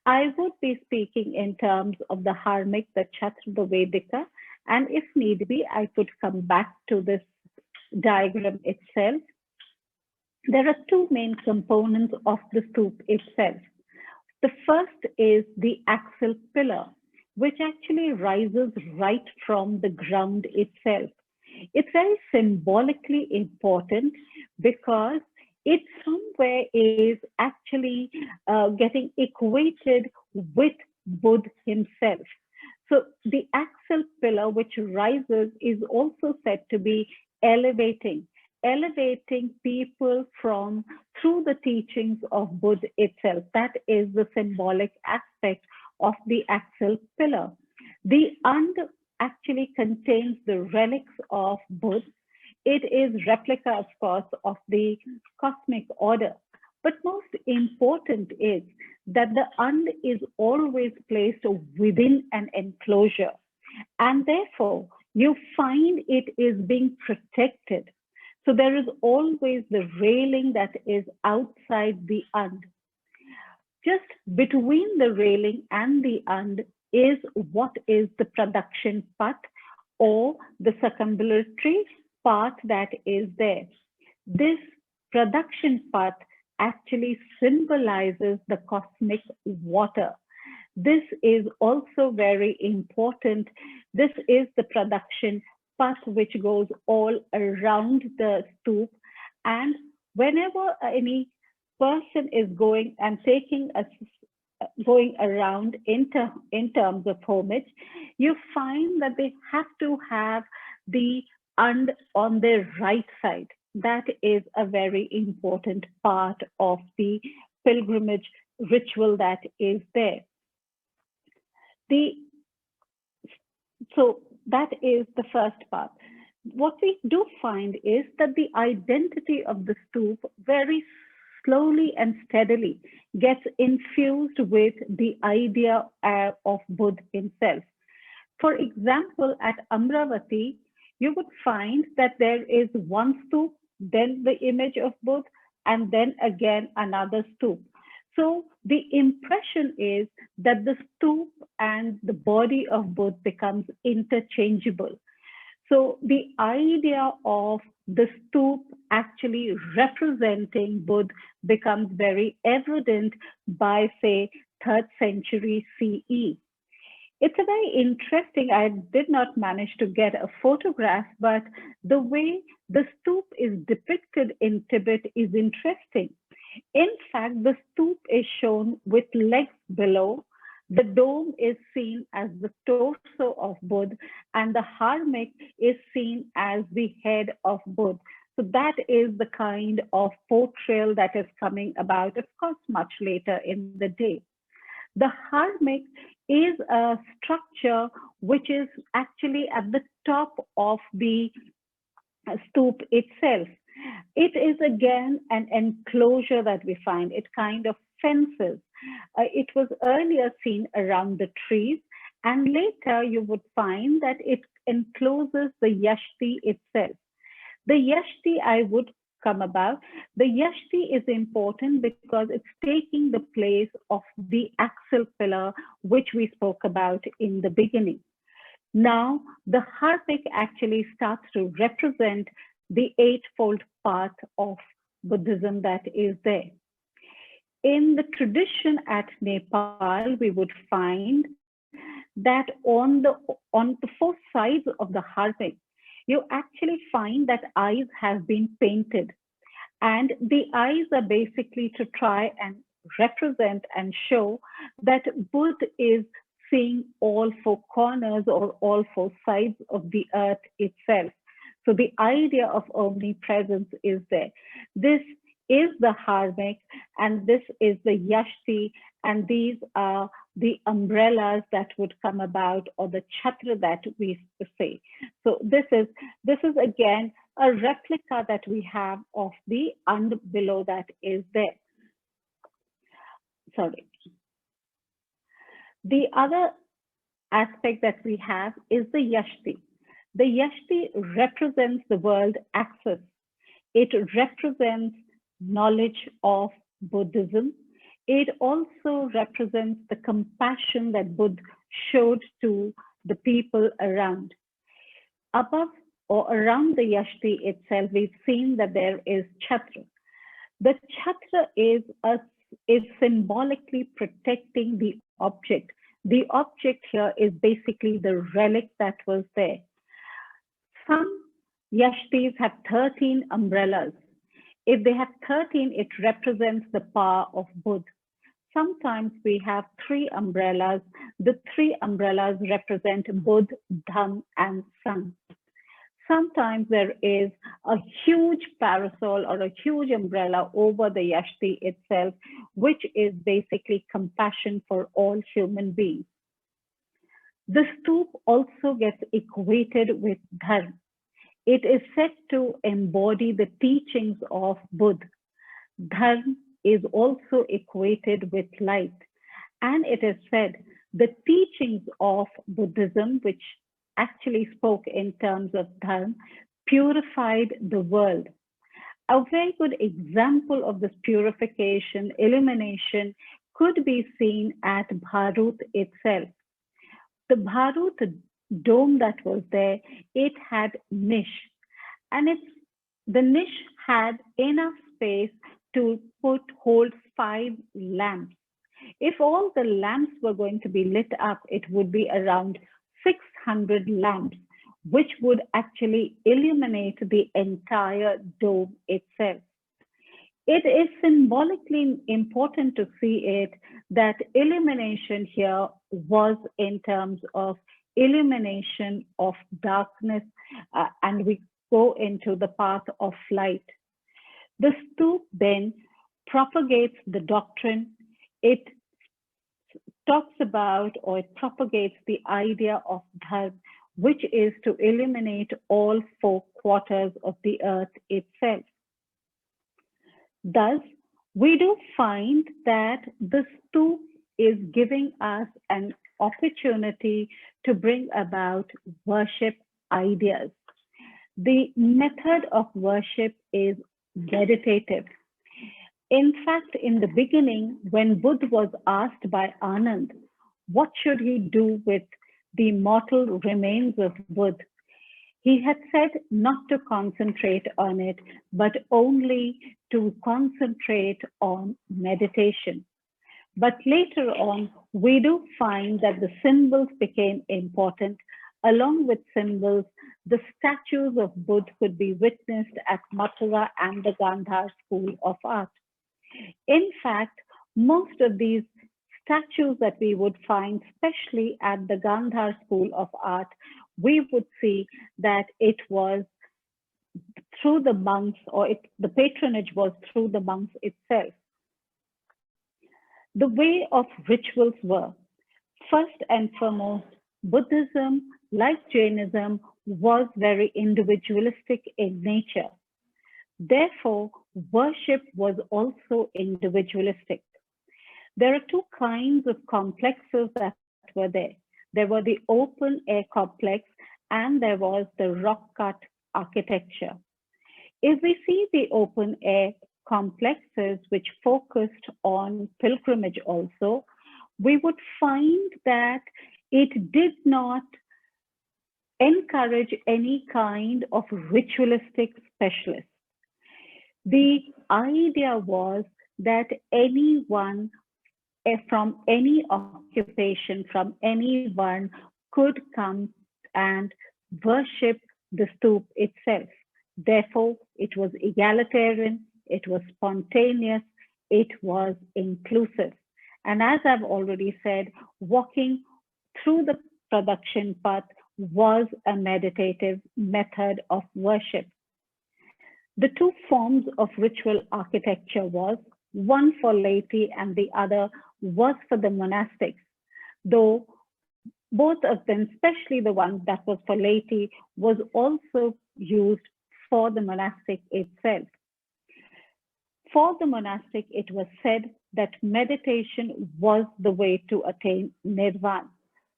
I would be speaking in terms of the Harmika, the Chapter, the Vedika, and if need be, I could come back to this diagram itself. There are two main components of the stupa itself. The first is the axial pillar, which actually rises right from the ground itself. It's very symbolically important because it somewhere is actually getting equated with Buddha himself. So the axial pillar which rises is also said to be elevating people through the teachings of Buddha itself. That is the symbolic aspect of the axial pillar. The and actually contains the relics of Buddha. It is replica, of course, of the cosmic order. But most important is that the and is always placed within an enclosure. And therefore, you find it is being protected. So there is always the railing that is outside the and. Just between the railing and the and is what is the production path or the circumambulatory path that is there. This production path actually symbolizes the cosmic water. This is also very important. This is the production path which goes all around the stupa, and whenever any person is going and going around in terms of homage, you find that they have to have the and on their right side. That is a very important part of the pilgrimage ritual that is there. So that is the first part. What we do find is that the identity of the stupa very slowly and steadily gets infused with the idea of Buddha himself. For example, at Amravati, you would find that there is one stupa, then the image of Buddha, and then again another stupa. So the impression is that the stupa and the body of Buddha becomes interchangeable. So the idea of the stupa actually representing Buddha becomes very evident by, say, 3rd century CE. It's a very interesting, I did not manage to get a photograph, but the way the stupa is depicted in Tibet is interesting. In fact, the stupa is shown with legs below. The dome is seen as the torso of Buddha, and the harmik is seen as the head of Buddha. So that is the kind of portrayal that is coming about, of course, much later in the day. The harmik is a structure which is actually at the top of the stupa itself. It is again an enclosure that we find. It kind of fences. It was earlier seen around the trees, and later you would find that it encloses the yashti itself. The yashti I would come about. The yashti is important because it's taking the place of the axle pillar, which we spoke about in the beginning. Now, the harmik actually starts to represent the eightfold path of Buddhism that is there. In the tradition at Nepal, we would find that on the four sides of the harmik, you actually find that eyes have been painted. And the eyes are basically to try and represent and show that Buddha is seeing all four corners or all four sides of the earth itself. So the idea of omnipresence is there. This is the harmik, and this is the yashti, and these are the umbrellas that would come about, or the chhatra that we say. So this is again a replica that we have of the and below that is there. Sorry. The other aspect that we have is the yashti. The yashti represents the world axis. It represents knowledge of Buddhism. It also represents the compassion that Buddha showed to the people around. Above or around the yashti itself, we've seen that there is chhatra. The chhatra is symbolically protecting the object. The object here is basically the relic that was there. Some yashtis have 13 umbrellas. If they have 13, it represents the power of Buddha. Sometimes we have 3 umbrellas. The 3 umbrellas represent Buddha, Dham, and Sangh. Sometimes there is a huge parasol or a huge umbrella over the yashti itself, which is basically compassion for all human beings. The stupa also gets equated with dharma. It is said to embody the teachings of Buddha. Dharma is also equated with light. And it is said the teachings of Buddhism, which actually spoke in terms of dharma, purified the world. A very good example of this purification, illumination, could be seen at Bharut itself. The Bharut dome that was there, it had niche, and the niche had enough space to hold 5 lamps. If all the lamps were going to be lit up, it would be around 600 lamps, which would actually illuminate the entire dome itself. It is symbolically important to see it that illumination here was in terms of illumination of darkness, and we go into the path of light. The stupa then propagates the doctrine. It talks about, or it propagates the idea of dharma, which is to illuminate all 4 quarters of the earth itself. Thus, we do find that the stupa is giving us an opportunity to bring about worship ideas. The method of worship is meditative. In fact, in the beginning, when Buddha was asked by Anand, what should he do with the mortal remains of Buddha? He had said not to concentrate on it, but only to concentrate on meditation. But later on, we do find that the symbols became important. Along with symbols, the statues of Buddha could be witnessed at Mathura and the Gandhar School of Art. In fact, most of these statues that we would find, especially at the Gandhar School of Art, we would see that it was through the monks, or the patronage was through the monks itself. The way of rituals were, first and foremost, Buddhism, like Jainism, was very individualistic in nature. Therefore, worship was also individualistic. There are two kinds of complexes that were there. There were the open air complex and there was the rock cut architecture. If we see the open air complexes which focused on pilgrimage also, we would find that it did not encourage any kind of ritualistic specialist. The idea was that anyone from any occupation, from anyone, could come and worship the stupa itself. Therefore, it was egalitarian, it was spontaneous, it was inclusive. And as I've already said, walking through the production path was a meditative method of worship. The two forms of ritual architecture was one for laity and the other was for the monastics, though both of them, especially the one that was for laity, was also used for the monastic itself. For the monastic, it was said that meditation was the way to attain nirvana,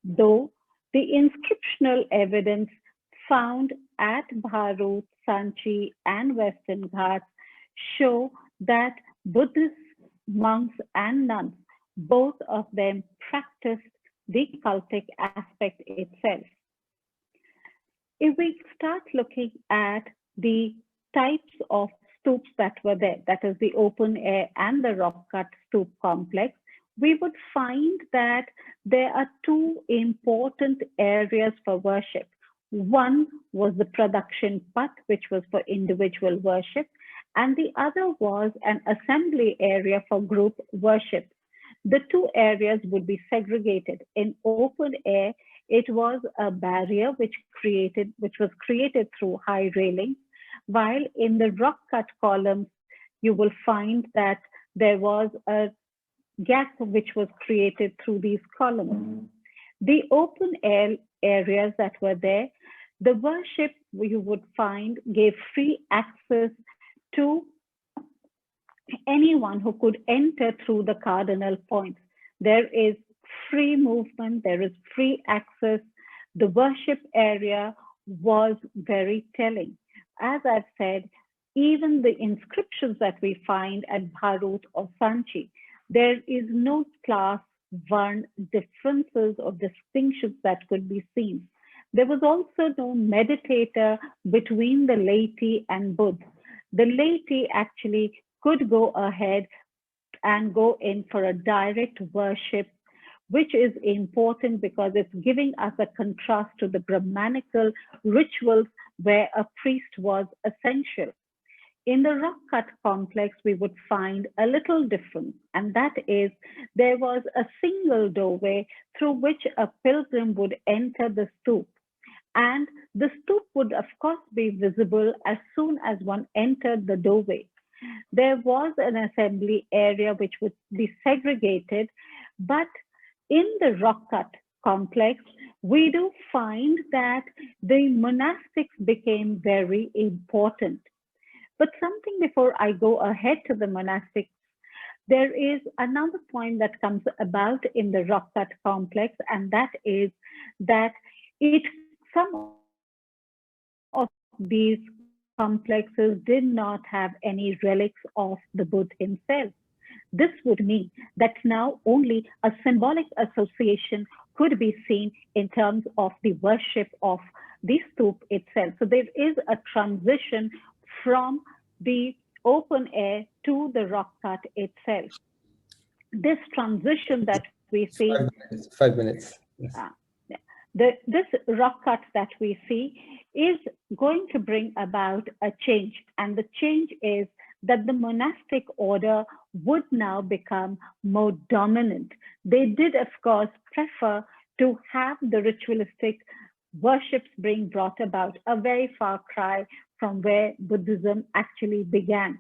though the inscriptional evidence found at Bharut, Sanchi, and Western Ghats show that Buddhist monks and nuns, both of them practiced the cultic aspect itself. If we start looking at the types of stupas that were there, that is the open air and the rock cut stupa complex, we would find that there are two important areas for worship. One was the production path, which was for individual worship, and the other was an assembly area for group worship. The two areas would be segregated. In open air, it was a barrier which was created through high railings, while in the rock cut columns, you will find that there was a gap which was created through these columns. The open air areas that were there, the worship you would find gave free access to anyone who could enter through the cardinal points. There is free movement, there is free access. The worship area was very telling. As I've said, even the inscriptions that we find at Bharut or Sanchi, there is no class, one differences or distinctions that could be seen. There was also no meditator between the laity and Buddha. The laity actually could go ahead and go in for a direct worship, which is important because it's giving us a contrast to the Brahmanical rituals where a priest was essential. In the rock cut complex, we would find a little difference, and that is there was a single doorway through which a pilgrim would enter the stupa. And the stupa would, of course, be visible as soon as one entered the doorway. There was an assembly area which would be segregated, but in the rock cut complex, we do find that the monastics became very important. But something before I go ahead to the monastics, there is another point that comes about in the rock cut complex, and that is that some of these complexes did not have any relics of the Buddha himself. This would mean that now only a symbolic association could be seen in terms of the worship of the stupa itself. So there is a transition from the open air to the rock cut itself. this transition that we see, 5 minutes. Yes. This rock cut that we see is going to bring about a change. And the change is that the monastic order would now become more dominant. They did, of course, prefer to have the ritualistic worships being brought about, a very far cry from where Buddhism actually began.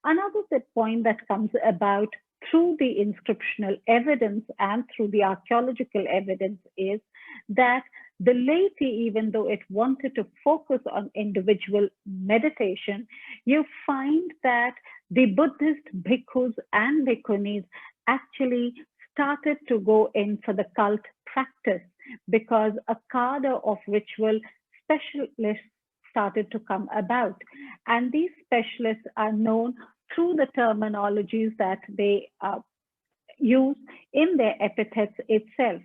Another point that comes about through the inscriptional evidence and through the archaeological evidence is that the laity, even though it wanted to focus on individual meditation, you find that the Buddhist bhikkhus and bhikkhunis actually started to go in for the cult practice because a cadre of ritual specialists started to come about. And these specialists are known through the terminologies that they use in their epithets itself.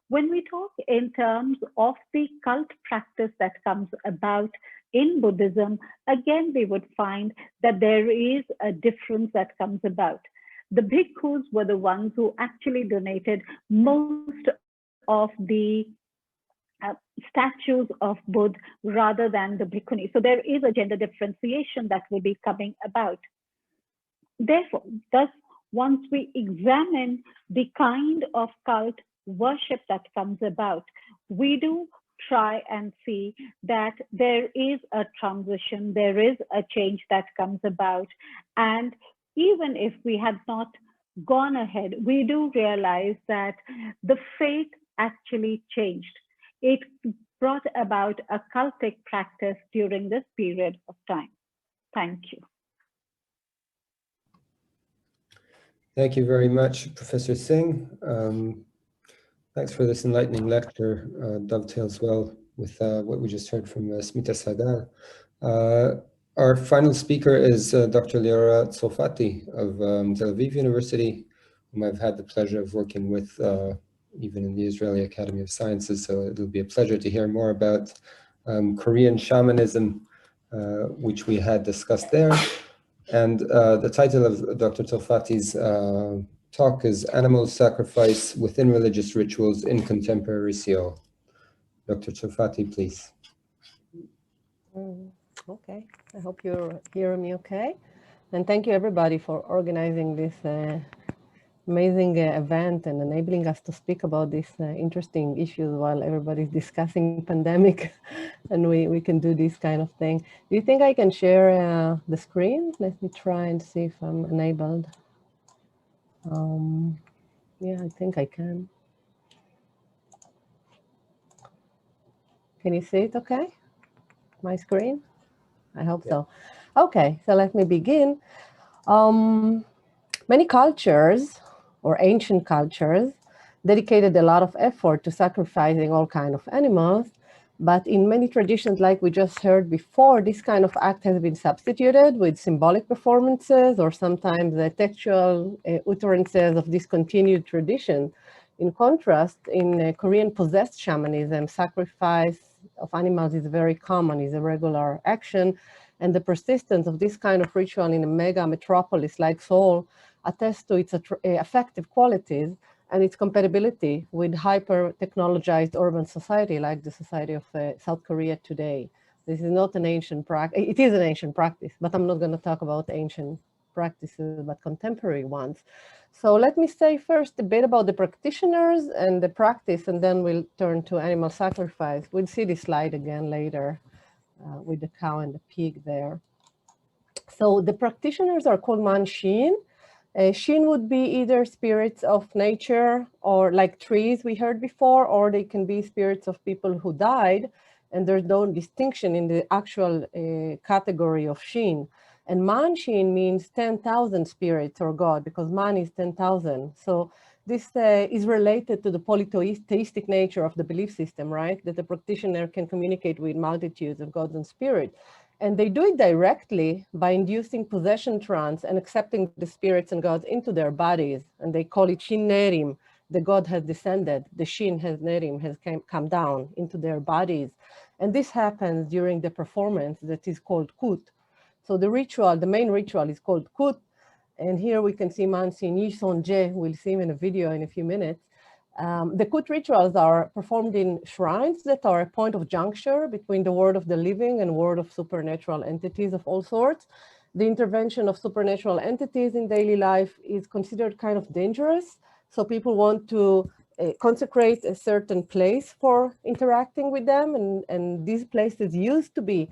When we talk in terms of the cult practice that comes about in Buddhism, again, we would find that there is a difference that comes about. The bhikkhus were the ones who actually donated most of the statues of Buddha rather than the bhikkhuni. So there is a gender differentiation that will be coming about. Therefore, thus, once we examine the kind of cult worship that comes about, we do try and see that there is a transition, there is a change that comes about. And even if we had not gone ahead, we do realize that the faith actually changed. It brought about a cultic practice during this period of time. Thank you. Thank you very much, Professor Singh. Thanks for this enlightening lecture. Dovetails well with what we just heard from Smita Sahgal. Our final speaker is Dr. Liora Sarfati of Tel Aviv University, whom I've had the pleasure of working with even in the Israeli Academy of Sciences. So it'll be a pleasure to hear more about Korean shamanism, which we had discussed there. And the title of Dr. Sarfati's talk is Animal Sacrifice Within Religious Rituals in Contemporary Seoul. Dr. Sarfati, please. Okay, I hope you're hearing me okay. And thank you everybody for organizing this amazing event and enabling us to speak about these interesting issues while everybody's discussing pandemic and we can do this kind of thing. Do you think I can share the screen? Let me try and see if I'm enabled. Yeah, I think I can. Can you see it okay? My screen? I hope so. Okay, so let me begin. Many cultures or ancient cultures dedicated a lot of effort to sacrificing all kinds of animals, but in many traditions, like we just heard before, this kind of act has been substituted with symbolic performances or sometimes the textual utterances of discontinued tradition. In contrast, in Korean possessed shamanism, sacrifice of animals is very common, is a regular action, and the persistence of this kind of ritual in a mega metropolis like Seoul attests to its effective qualities and its compatibility with hyper-technologized urban society like the society of South Korea today. This is not an ancient practice. It is an ancient practice, but I'm not going to talk about ancient practices, but contemporary ones. So let me say first a bit about the practitioners and the practice, and then we'll turn to animal sacrifice. We'll see this slide again later with the cow and the pig there. So the practitioners are called manshin. Shin would be either spirits of nature or like trees we heard before, or they can be spirits of people who died, and there's no distinction in the actual category of Shin. And Man Shin means 10,000 spirits or God, because Man is 10,000. So this is related to the polytheistic nature of the belief system, right? That the practitioner can communicate with multitudes of gods and spirits. And they do it directly by inducing possession trance and accepting the spirits and gods into their bodies. And they call it Shin Nerim. The god has descended, the Shin has Nerim, has come down into their bodies. And this happens during the performance that is called Kut. So the ritual, the main ritual is called Kut. And here we can see Mansin Yisonje, we'll see him in a video in a few minutes. The Kut rituals are performed in shrines that are a point of juncture between the world of the living and world of supernatural entities of all sorts. The intervention of supernatural entities in daily life is considered kind of dangerous. So people want to consecrate a certain place for interacting with them. And these places used to be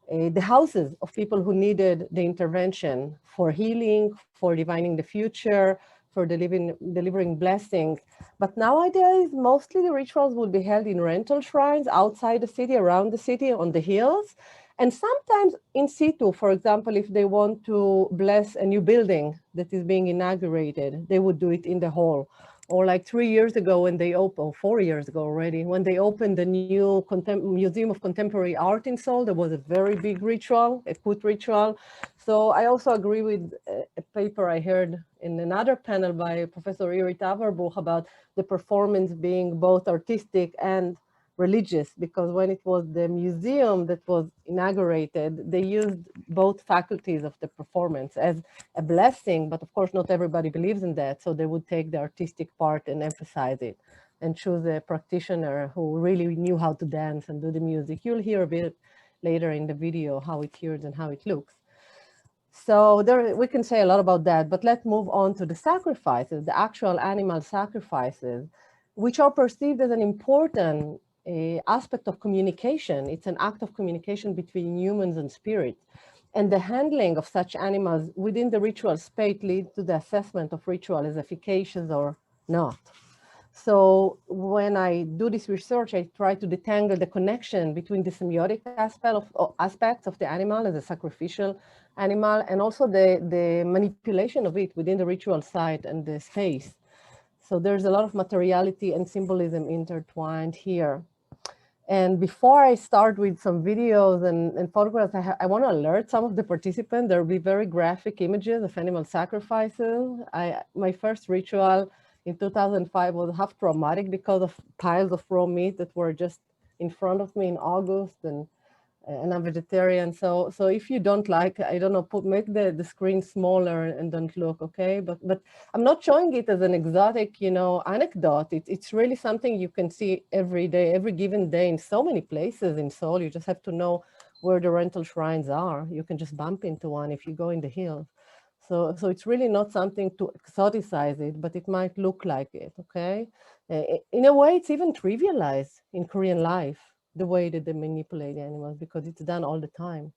the houses of people who needed the intervention for healing, for divining the future, for delivering blessings. But nowadays, mostly the rituals will be held in rental shrines outside the city, around the city, on the hills, and sometimes in situ. For example, if they want to bless a new building that is being inaugurated, they would do it in the hall. Or like 3 years ago when they opened, or 4 years ago already, when they opened the new Museum of Contemporary Art in Seoul, there was a very big ritual, a Kut ritual. So I also agree with a paper I heard in another panel by Professor Irit Averbuch about the performance being both artistic and religious, because when it was the museum that was inaugurated, they used both faculties of the performance as a blessing, but of course not everybody believes in that, so they would take the artistic part and emphasize it and choose a practitioner who really knew how to dance and do the music. You'll hear a bit later in the video how it hears and how it looks. So there, we can say a lot about that, but let's move on to the sacrifices, the actual animal sacrifices, which are perceived as an important aspect of communication. It's an act of communication between humans and spirits. And the handling of such animals within the ritual space leads to the assessment of ritual as efficacious or not. So when I do this research, I try to detangle the connection between the semiotic aspects of the animal as a sacrificial animal, and also the manipulation of it within the ritual site and the space. So there's a lot of materiality and symbolism intertwined here. And before I start with some videos and photographs, I want to alert some of the participants. There will be very graphic images of animal sacrifices. My first ritual in 2005 was half traumatic because of piles of raw meat that were just in front of me in August, and I'm vegetarian. So if you don't like, I don't know, make the screen smaller and don't look, okay? But I'm not showing it as an exotic, anecdote. It's really something you can see every day, every given day in so many places in Seoul. You just have to know where the rental shrines are. You can just bump into one if you go in the hills. So it's really not something to exoticize it, but it might look like it, okay? In a way, it's even trivialized in Korean life, the way that they manipulate the animals, because it's done all the time.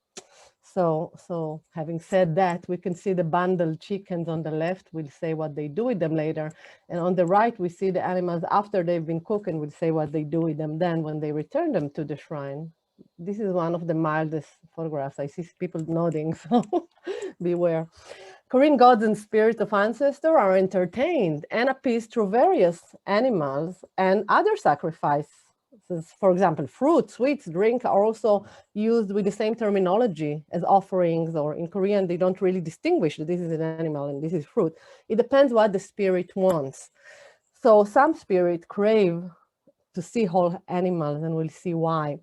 So having said that, we can see the bundled chickens on the left. We'll say what they do with them later. And on the right, we see the animals after they've been cooked, and we'll say what they do with them then when they return them to the shrine. This is one of the mildest photographs. I see people nodding, so beware. Korean gods and spirits of ancestors are entertained and appeased through various animals and other sacrifices. For example, fruit, sweets, drink are also used with the same terminology as offerings, or in Korean, they don't really distinguish that this is an animal and this is fruit. It depends what the spirit wants. So some spirits crave to see whole animals, and we'll see why.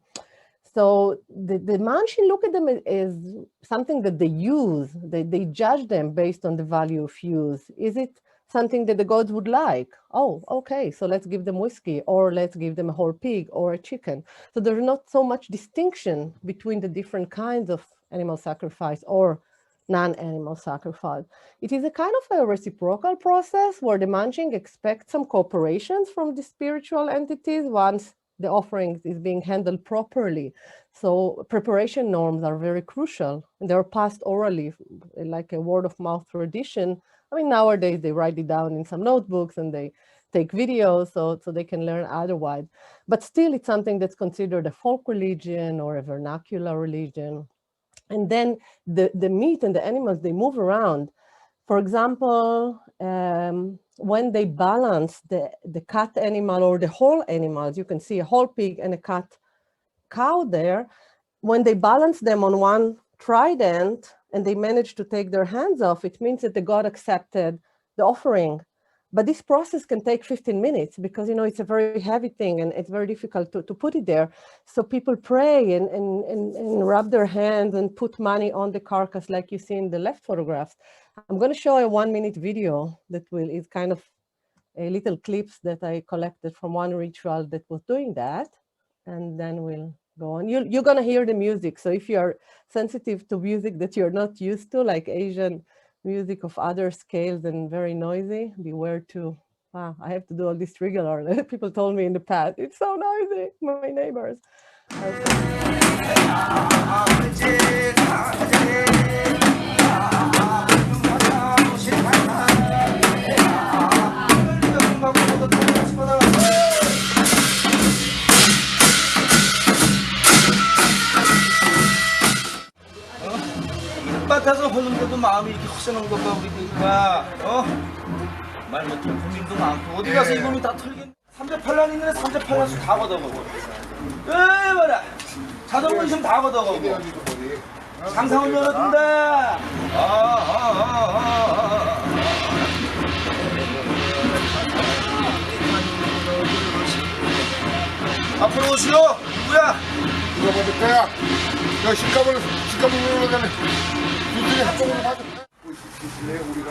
So the Manshin look at them as something that they use. They judge them based on the value of use. Is it something that the gods would like? Oh, okay, so let's give them whiskey, or let's give them a whole pig or a chicken. So there's not so much distinction between the different kinds of animal sacrifice or non-animal sacrifice. It is a kind of a reciprocal process where the Manshin expects some cooperation from the spiritual entities once the offering is being handled properly. So preparation norms are very crucial, and they're passed orally, like a word of mouth tradition. I mean, nowadays they write it down in some notebooks and they take videos so they can learn otherwise. But still, it's something that's considered a folk religion or a vernacular religion. And then the meat and the animals, they move around. For example, when they balance the cat animal or the whole animals, you can see a whole pig and a cat cow there. When they balance them on one trident and they manage to take their hands off, it means that the god accepted the offering. But this process can take 15 minutes because, you know, it's a very heavy thing and it's very difficult to put it there. So people pray and rub their hands and put money on the carcass like you see in the left photographs. I'm going to show a 1-minute video that is kind of a little clips that I collected from one ritual that was doing that. And then we'll go on. You're going to hear the music. So if you're sensitive to music that you're not used to, like Asian music of other scales and very noisy, beware to, wow, I have to do all this regularly. People told me in the past, it's so noisy, my neighbors. 밭에서 헐는데도 마음이 이렇게 허전한 건가 우리들과 말 못할 고민도 많고 어디 가서 이 몸이 다 털긴 3대8란 있는데 3대8란수 다 걷어가고 뭐라 자동문 시험 다 걷어가고 상상은 열어둔다 앞으로 오시오 누구야 누가 먼저 빼야 야 식감을 올라가네 둘이 한쪽으로 가자 우리가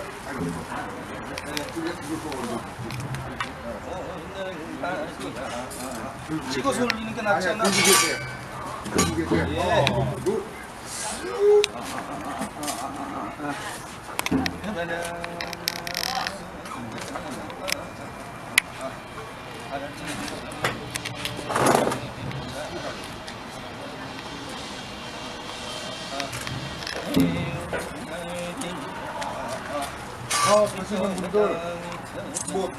찍어서 올리는 게 낫지 않나? 보시는 분들 뭐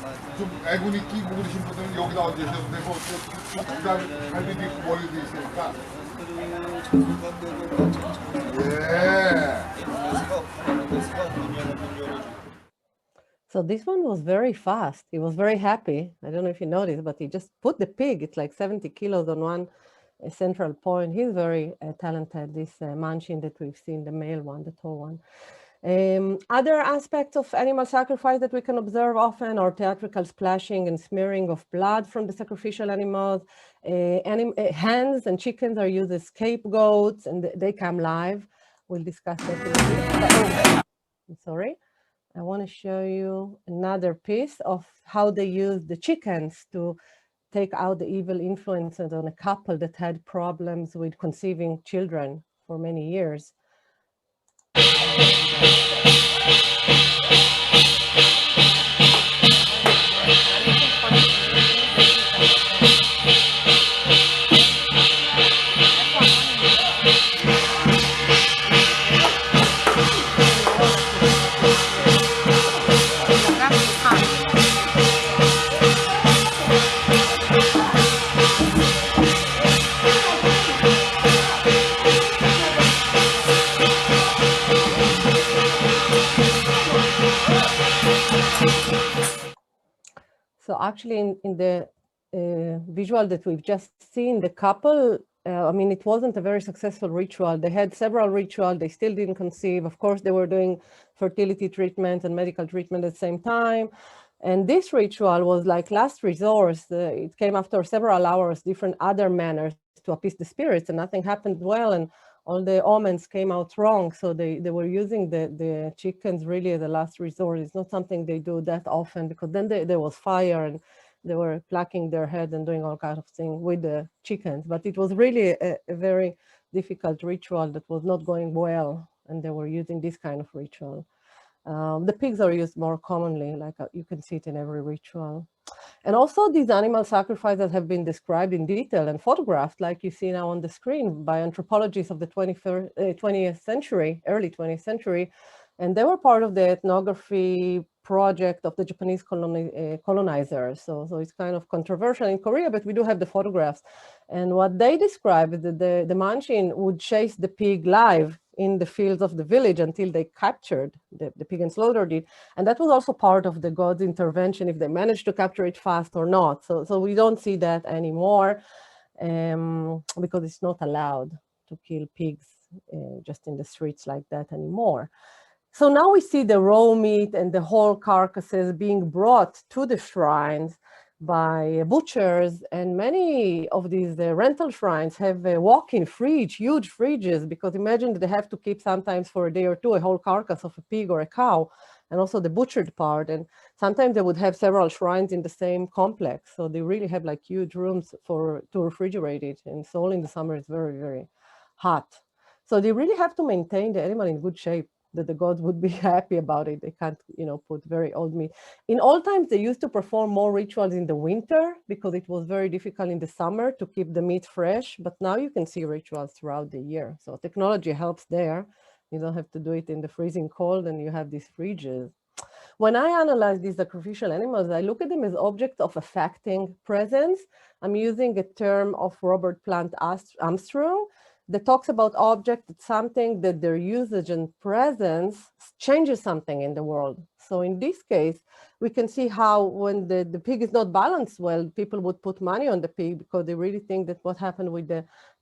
좀 애군이 끼고 그러신 분들은 여기다 얹으셔도 되고 갈비도 있고 머리도 있으니까 So this one was very fast. He was very happy. I don't know if you noticed, but he just put the pig. It's like 70 kilos on one central point. He's very talented, this manchin that we've seen, the male one, the tall one. Other aspects of animal sacrifice that we can observe often are theatrical splashing and smearing of blood from the sacrificial animals. Hens and chickens are used as scapegoats and they come live. We'll discuss that in a bit. I'm sorry. I want to show you another piece of how they use the chickens to take out the evil influences on a couple that had problems with conceiving children for many years. So actually in the visual that we've just seen, the couple, I mean, it wasn't a very successful ritual. They had several rituals, they still didn't conceive. Of course, they were doing fertility treatment and medical treatment at the same time. And this ritual was like last resort. It came after several hours, different other manners to appease the spirits, and nothing happened well. And all the omens came out wrong. So they were using the chickens really as a last resort. It's not something they do that often because then there was fire and they were plucking their head and doing all kinds of things with the chickens. But it was really a very difficult ritual that was not going well. And they were using this kind of ritual. The pigs are used more commonly, like you can see it in every ritual. And also these animal sacrifices have been described in detail and photographed, like you see now on the screen, by anthropologists of the 20th century, early 20th century. And they were part of the ethnography project of the Japanese colonizers. So it's kind of controversial in Korea, but we do have the photographs. And what they describe is that the manchin would chase the pig live in the fields of the village until they captured the pig and slaughtered it. And that was also part of the god's intervention, if they managed to capture it fast or not. So we don't see that anymore because it's not allowed to kill pigs just in the streets like that anymore. So now we see the raw meat and the whole carcasses being brought to the shrines by butchers, and many of these rental shrines have a walk-in fridge, huge fridges, because imagine that they have to keep sometimes for a day or two a whole carcass of a pig or a cow, and also the butchered part. And sometimes they would have several shrines in the same complex. So they really have like huge rooms to refrigerate it. And Seoul in the summer is very, very hot. So they really have to maintain the animal in good shape, that the gods would be happy about it. They can't, put very old meat. In old times, they used to perform more rituals in the winter because it was very difficult in the summer to keep the meat fresh. But now you can see rituals throughout the year. So technology helps there. You don't have to do it in the freezing cold, and you have these fridges. When I analyze these sacrificial animals, I look at them as objects of affecting presence. I'm using a term of Robert Plant Armstrong that talks about object, something that their usage and presence changes something in the world. So in this case, we can see how when the pig is not balanced well, people would put money on the pig because they really think that what happened with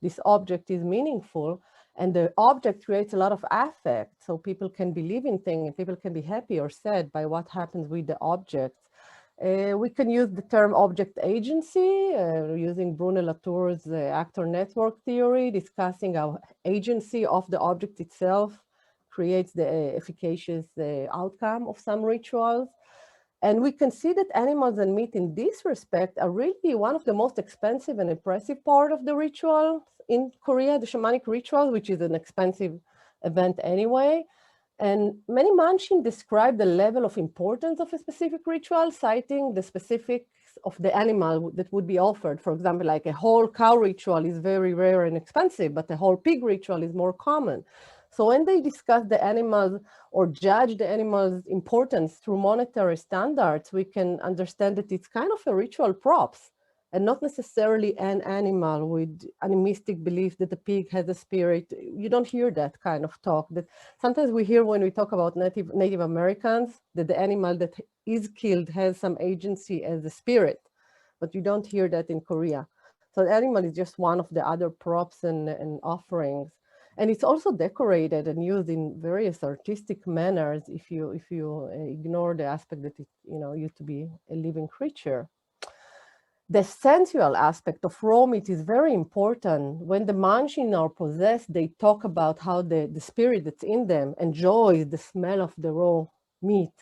this object is meaningful. And the object creates a lot of affect. So people can believe in things, and people can be happy or sad by what happens with the object. We can use the term object agency, using Bruno Latour's actor network theory, discussing how agency of the object itself creates the efficacious outcome of some rituals. And we can see that animals and meat in this respect are really one of the most expensive and impressive part of the ritual in Korea, the shamanic ritual, which is an expensive event anyway. And many Manchin describe the level of importance of a specific ritual, citing the specifics of the animal that would be offered. For example, like a whole cow ritual is very rare and expensive, but a whole pig ritual is more common. So when they discuss the animals or judge the animal's importance through monetary standards, we can understand that it's kind of a ritual props, and not necessarily an animal with animistic belief that the pig has a spirit. You don't hear that kind of talk. That sometimes we hear when we talk about Native Americans, that the animal that is killed has some agency as a spirit, but you don't hear that in Korea. So the animal is just one of the other props and offerings. And it's also decorated and used in various artistic manners if you ignore the aspect that it used to be a living creature. The sensual aspect of raw meat is very important. When the Manchin are possessed, they talk about how the spirit that's in them enjoys the smell of the raw meat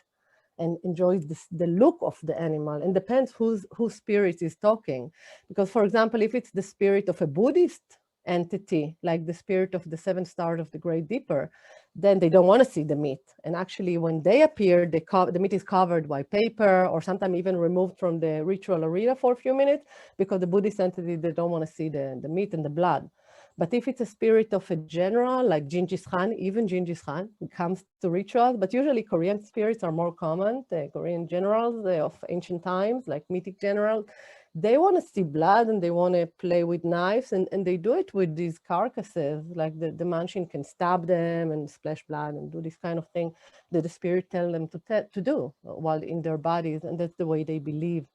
and enjoys the look of the animal, and depends whose spirit is talking. Because, for example, if it's the spirit of a Buddhist entity, like the spirit of the seven stars of the Great Dipper, then they don't want to see the meat. And actually, when they appear, the meat is covered by paper, or sometimes even removed from the ritual arena for a few minutes, because the Buddhist entity, they don't want to see the meat and the blood. But if it's a spirit of a general, like Genghis Khan, even Genghis Khan, it comes to rituals, but usually Korean spirits are more common. The Korean generals of ancient times, like mythic generals, they want to see blood and they want to play with knives, and they do it with these carcasses, like the Manchin can stab them and splash blood and do this kind of thing that the spirit tell them to do while in their bodies, and that's the way they believe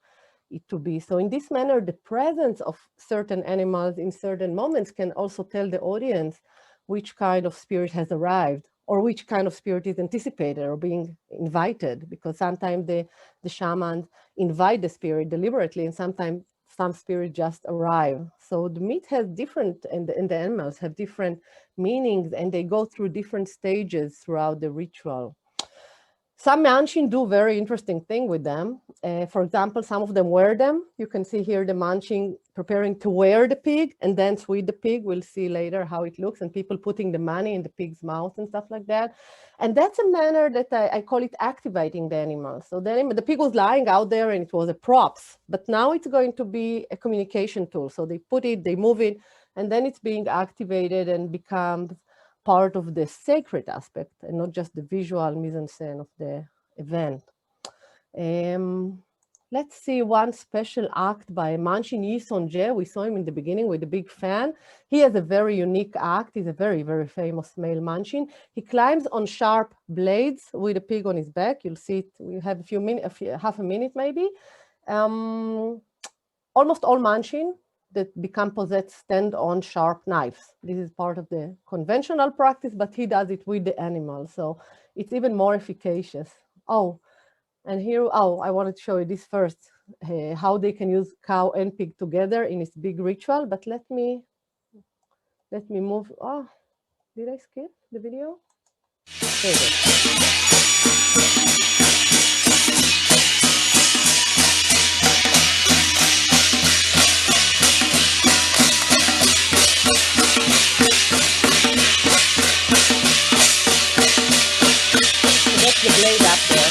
it to be. So in this manner, the presence of certain animals in certain moments can also tell the audience which kind of spirit has arrived, or which kind of spirit is anticipated or being invited, because sometimes the shamans invite the spirit deliberately, and sometimes some spirits just arrive. So the meat has different, and the animals have different meanings, and they go through different stages throughout the ritual. Some Manchin do very interesting thing with them. For example, some of them wear them. You can see here the Manchin preparing to wear the pig and dance with the pig. We'll see later how it looks, and people putting the money in the pig's mouth and stuff like that. And that's a manner that I call it activating the animal. So the pig was lying out there and it was a props, but now it's going to be a communication tool. So they put it, they move it, and then it's being activated and becomes part of the sacred aspect, and not just the visual mise-en-scène of the event. Let's see one special act by Manchin Yi Son-jae. We saw him in the beginning with the big fan. He has a very unique act. He's a very, very famous male Manchin. He climbs on sharp blades with a pig on his back. You'll see it. We have half a minute maybe. Almost all Manchin that become possessed stand on sharp knives. This is part of the conventional practice, but he does it with the animal. So it's even more efficacious. Oh, and here, oh, I wanted to show you this first, how they can use cow and pig together in this big ritual, but let me move. Oh, did I skip the video? There it is. The blade up there.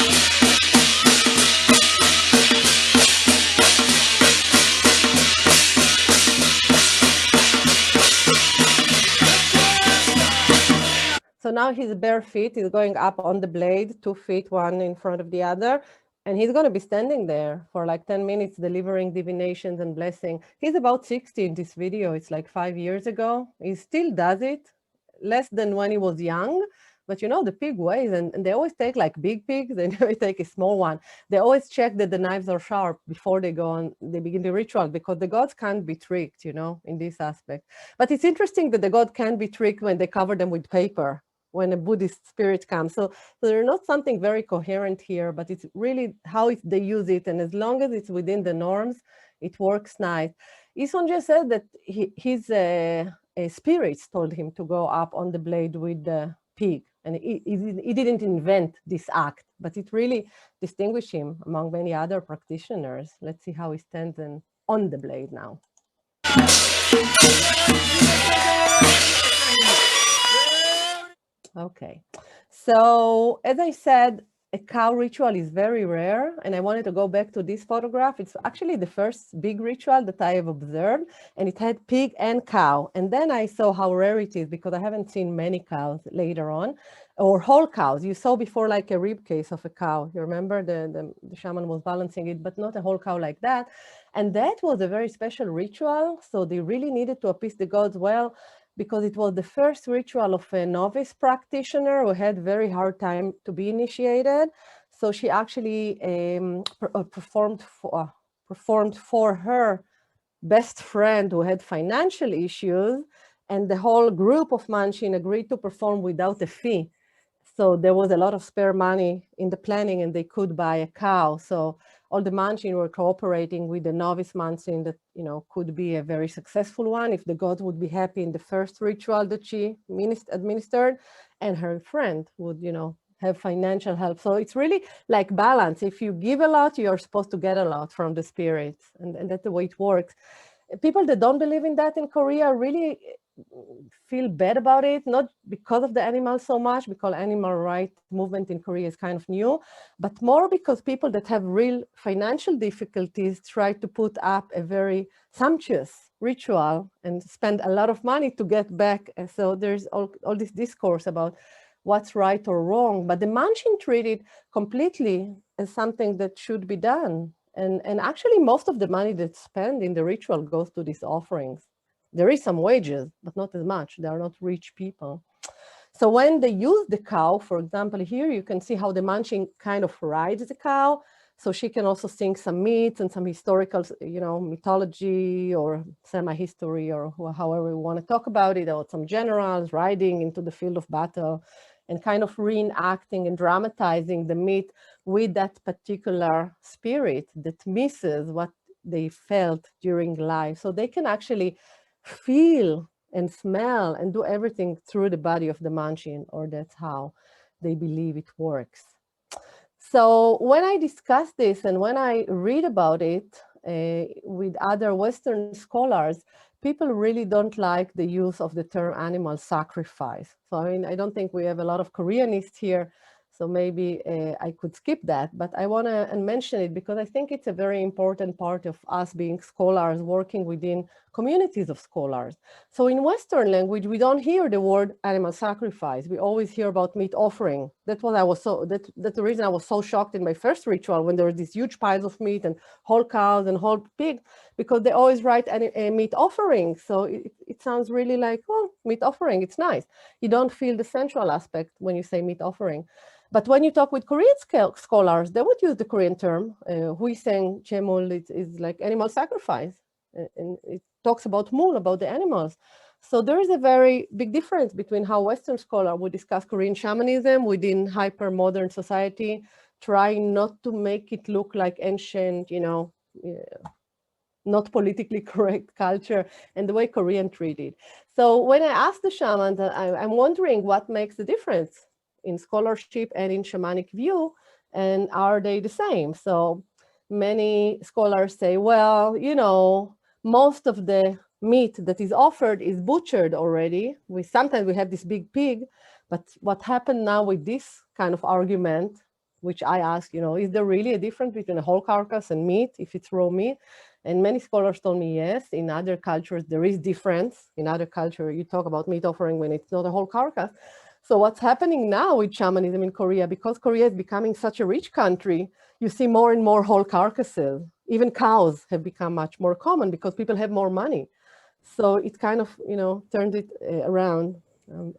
So now his bare feet is going up on the blade, 2 feet, one in front of the other. And he's going to be standing there for like 10 minutes, delivering divinations and blessing. He's about 60 in this video. It's like 5 years ago. He still does it, less than when he was young. But you know, the pig weighs, and they always take like big pigs, they never take a small one. They always check that the knives are sharp before they go on, they begin the ritual, because the gods can't be tricked, you know, in this aspect. But it's interesting that the god can be tricked when they cover them with paper, when a Buddhist spirit comes. So there's not something very coherent here, but it's really how they use it. And as long as it's within the norms, it works nice. Isonje said that his spirits told him to go up on the blade with the pig. And he didn't invent this act, but it really distinguished him among many other practitioners. Let's see how he stands on the blade now. Okay, so as I said, a cow ritual is very rare, and I wanted to go back to this photograph. It's actually the first big ritual that I have observed, and it had pig and cow. And then I saw how rare it is, because I haven't seen many cows later on, or whole cows. You saw before like a rib case of a cow. You remember the shaman was balancing it, but not a whole cow like that. And that was a very special ritual. So they really needed to appease the gods well, because it was the first ritual of a novice practitioner who had very hard time to be initiated. So she actually performed for her best friend who had financial issues, and the whole group of Manchin agreed to perform without a fee. So there was a lot of spare money in the planning, and they could buy a cow. So all the Manchin were cooperating with the novice Manchin that, you know, could be a very successful one if the gods would be happy in the first ritual that she administered, and her friend would, you know, have financial help. So it's really like balance. If you give a lot, you're supposed to get a lot from the spirits, and that's the way it works. People that don't believe in that in Korea really feel bad about it, not because of the animals so much, because animal rights movement in Korea is kind of new, but more because people that have real financial difficulties try to put up a very sumptuous ritual and spend a lot of money to get back. And so there's all this discourse about what's right or wrong, but the Manchin treat it completely as something that should be done. And actually most of the money that's spent in the ritual goes to these offerings. There is some wages, but not as much. They are not rich people. So when they use the cow, for example, here you can see how the Manchin kind of rides the cow. So she can also sing some myths and some historical, you know, mythology or semi-history, or however we want to talk about it, or some generals riding into the field of battle and kind of reenacting and dramatizing the myth with that particular spirit that misses what they felt during life. So they can actually feel and smell and do everything through the body of the Manchin, or that's how they believe it works. So when I discuss this and when I read about it with other Western scholars, people really don't like the use of the term animal sacrifice. So I mean, I don't think we have a lot of Koreanists here, so maybe I could skip that, but I want to mention it because I think it's a very important part of us being scholars, working within communities of scholars. So in Western language, we don't hear the word animal sacrifice. We always hear about meat offering. That's what I was that's the reason I was so shocked in my first ritual when there were these huge piles of meat and whole cows and whole pig, because they always write a meat offering. So it sounds really like, well, meat offering, it's nice. You don't feel the sensual aspect when you say meat offering. But when you talk with Korean scholars, they would use the Korean term, huiseng chemul, is like animal sacrifice. and it talks about moon, about the animals. So there is a very big difference between how Western scholars would discuss Korean shamanism within hyper-modern society, trying not to make it look like ancient, you know, not politically correct culture, and the way Korean treated. So when I asked the shamans, I'm wondering what makes the difference in scholarship and in shamanic view, and are they the same? So many scholars say, well, you know, most of the meat that is offered is butchered already. Sometimes we have this big pig, but what happened now with this kind of argument, which I ask, you know, is there really a difference between a whole carcass and meat if it's raw meat? And many scholars told me yes. In other cultures, there is difference. In other cultures, you talk about meat offering when it's not a whole carcass. So what's happening now with shamanism in Korea, because Korea is becoming such a rich country, you see more and more whole carcasses. Even cows have become much more common because people have more money. So it kind of, you know, turned it around.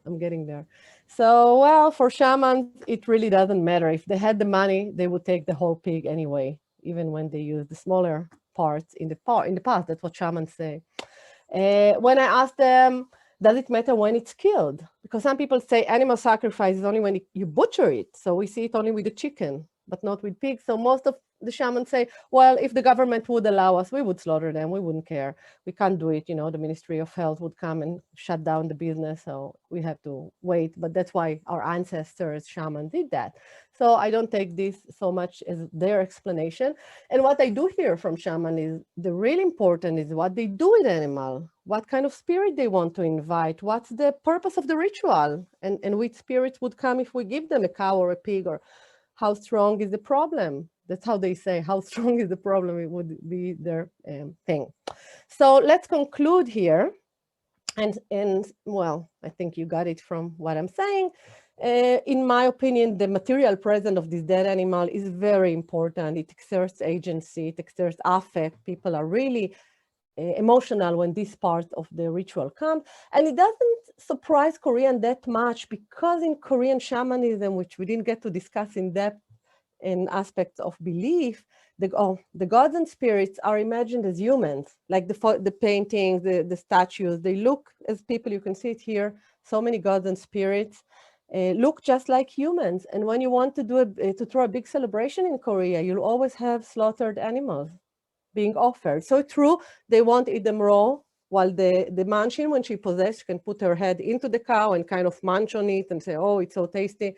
I'm getting there. So, well, for shamans, it really doesn't matter. If they had the money, they would take the whole pig anyway, even when they use the smaller parts in the past. That's what shamans say. When I asked them, does it matter when it's killed? Because some people say animal sacrifice is only when you butcher it. So we see it only with the chicken, but not with pigs. So most of the shamans say, well, if the government would allow us, we would slaughter them. We wouldn't care. We can't do it. You know, the Ministry of Health would come and shut down the business. So we have to wait. But that's why our ancestors, shamans, did that. So I don't take this so much as their explanation. And what I do hear from shaman is the really important is what they do with animal, what kind of spirit they want to invite, what's the purpose of the ritual, and which spirits would come if we give them a cow or a pig, or how strong is the problem. That's how they say, how strong is the problem, it would be their thing. So let's conclude here. And well, I think you got it from what I'm saying. In my opinion, the material presence of this dead animal is very important. It exerts agency, it exerts affect. People are really emotional when this part of the ritual comes. And it doesn't surprise Korean that much, because in Korean shamanism, which we didn't get to discuss in depth in aspects of belief, the gods and spirits are imagined as humans, like the paintings, the statues, they look as people. You can see it here, so many gods and spirits look just like humans. And when you want to throw a big celebration in Korea, you'll always have slaughtered animals being offered. So true, they won't eat them raw, while the manchin, when she possessed, can put her head into the cow and kind of munch on it and say, oh, it's so tasty.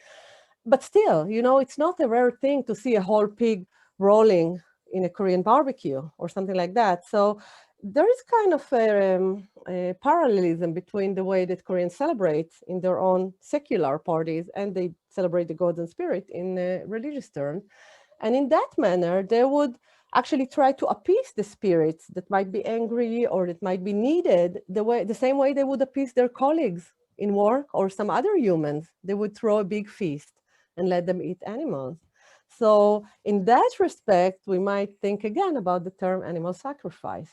But still, you know, it's not a rare thing to see a whole pig rolling in a Korean barbecue or something like that. So there is kind of a parallelism between the way that Koreans celebrate in their own secular parties and they celebrate the gods and spirit in religious terms. And in that manner, they would actually try to appease the spirits that might be angry or that might be needed the same way they would appease their colleagues in work or some other humans. They would throw a big feast and let them eat animals. So in that respect, we might think again about the term animal sacrifice,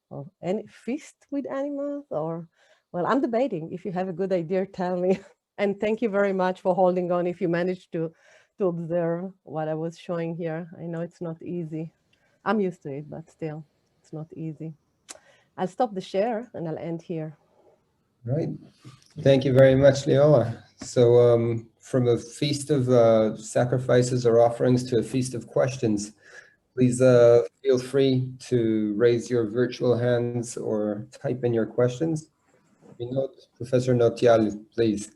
or any feast with animals, or, well, I'm debating. If you have a good idea, tell me. And thank you very much for holding on if you managed to observe what I was showing here. I know it's not easy. I'm used to it, but still, it's not easy. I'll stop the share and I'll end here. Right. Thank you very much, Liora. So from a feast of sacrifices or offerings to a feast of questions, please feel free to raise your virtual hands or type in your questions. Professor Notial, please.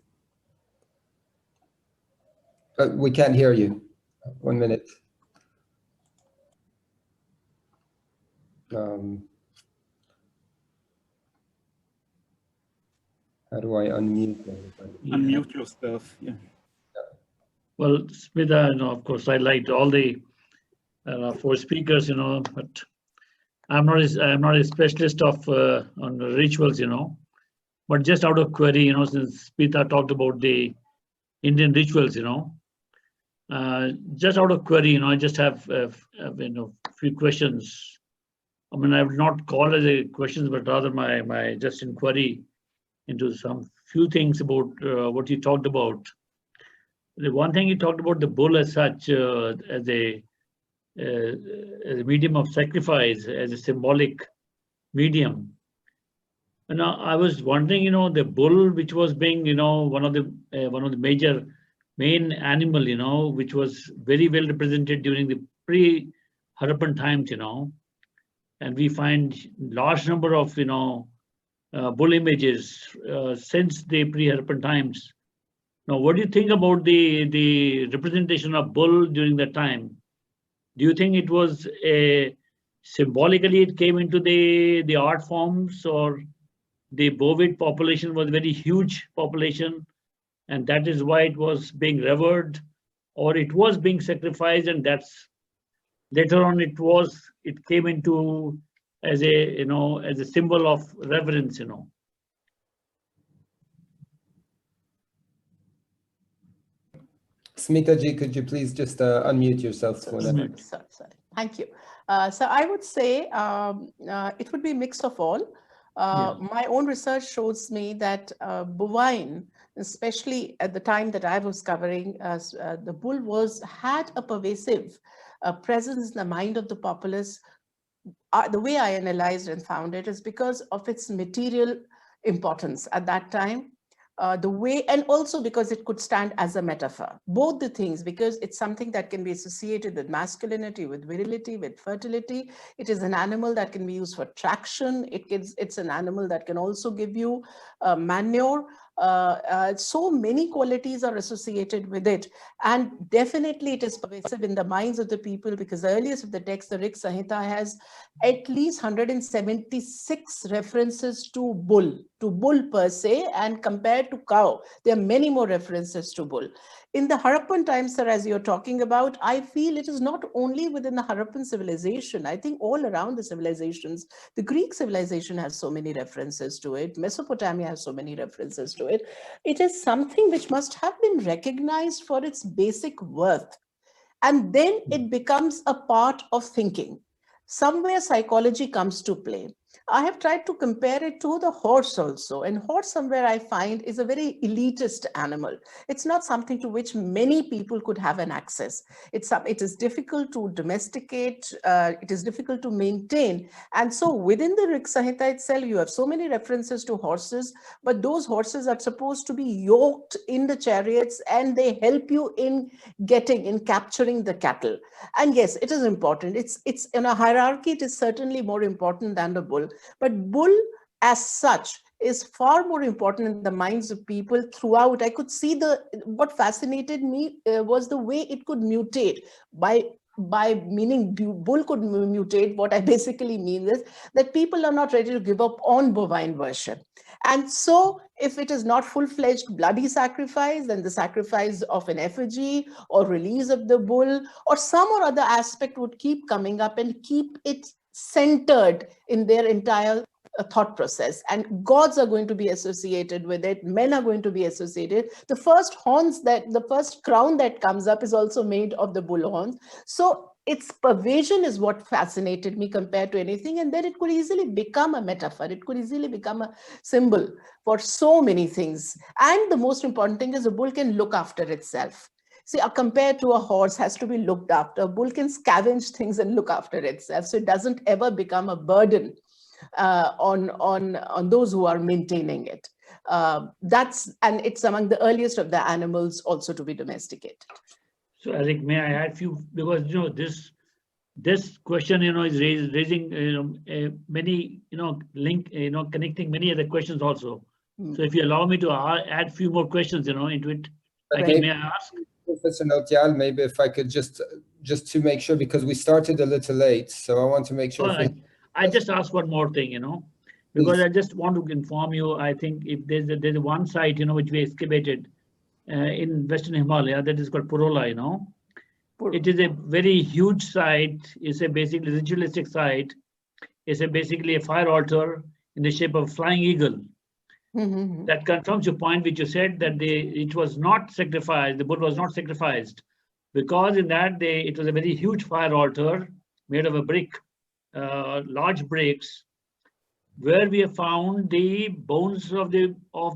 We can't hear you. 1 minute. How do I unmute everybody? Unmute yourself, yeah. Well, Smita, you know, of course, I liked all the 4 speakers, you know, but I'm not a specialist of on rituals, you know, but just out of query, you know, since Smita talked about the Indian rituals, you know, just out of query, you know, I just have you know, few questions. I mean, I would not call it a questions, but rather my just inquiry into some few things about what you talked about. The one thing you talked about the bull as such, as a medium of sacrifice, as a symbolic medium. And I was wondering, the bull, which was being, one of the main animal, which was very well represented during the pre-Harappan times, and we find large number of, bull images since the pre-Harappan times. Now, what do you think about the representation of bull during that time? Do you think it was symbolically it came into the art forms, or the bovine population was a very huge population, and that is why it was being revered, or it was being sacrificed, and that's later on it came into as a symbol of reverence, Smita ji, could you please just unmute yourself for a minute? Sorry. Thank you. So I would say it would be a mix of all. My own research shows me that bovine, especially at the time that I was covering, the bull had a pervasive presence in the mind of the populace. The way I analyzed and found it is because of its material importance at that time. The way, and also because it could stand as a metaphor, both the things, because it's something that can be associated with masculinity, with virility, with fertility. It is an animal that can be used for traction. It's an animal that can also give you manure. So many qualities are associated with it, and definitely it is pervasive in the minds of the people, because the earliest of the text, the Rig Samhita, has at least 176 references to bull per se, and compared to cow, there are many more references to bull. In the Harappan times, sir, as you're talking about, I feel it is not only within the Harappan civilization. I think all around the civilizations, the Greek civilization has so many references to it. Mesopotamia has so many references to it. It is something which must have been recognized for its basic worth. And then it becomes a part of thinking. Somewhere psychology comes to play. I have tried to compare it to the horse also, and horse somewhere I find is a very elitist animal. It's not something to which many people could have an access. It is difficult to domesticate, it is difficult to maintain. And so within the Rig Samhita itself, you have so many references to horses, but those horses are supposed to be yoked in the chariots, and they help you in capturing the cattle. And yes, it is important. It's in a hierarchy, it is certainly more important than the bull. But bull as such is far more important in the minds of people throughout. I could see what fascinated me was the way it could mutate by meaning bull could mutate. What I basically mean is that people are not ready to give up on bovine worship. And so if it is not full-fledged bloody sacrifice, then the sacrifice of an effigy or release of the bull or some or other aspect would keep coming up and keep it centered in their entire thought process. And gods are going to be associated with it. Men are going to be associated. The first crown that comes up is also made of the bull horns. So its pervasion is what fascinated me compared to anything. And then it could easily become a metaphor. It could easily become a symbol for so many things. And the most important thing is a bull can look after itself. See, compared to a horse has to be looked after. A bull can scavenge things and look after itself. So it doesn't ever become a burden on those who are maintaining it. And it's among the earliest of the animals also to be domesticated. So Arik, may I add few, because this question is raising many connecting many other questions also. So if you allow me to add few more questions into it, may I ask? Professor Notial, maybe if I could just to make sure, because we started a little late, so I want to make sure. I just asked one more thing, because please. I just want to inform you. I think if there's one site, which we excavated in Western Himalaya, that is called Purola. It is a very huge site. It's a basically ritualistic site. It's basically a fire altar in the shape of a flying eagle. Mm-hmm. That confirms your point, which you said that it was not sacrificed. The bull was not sacrificed, because in that it was a very huge fire altar made of a brick, large bricks, where we have found the bones of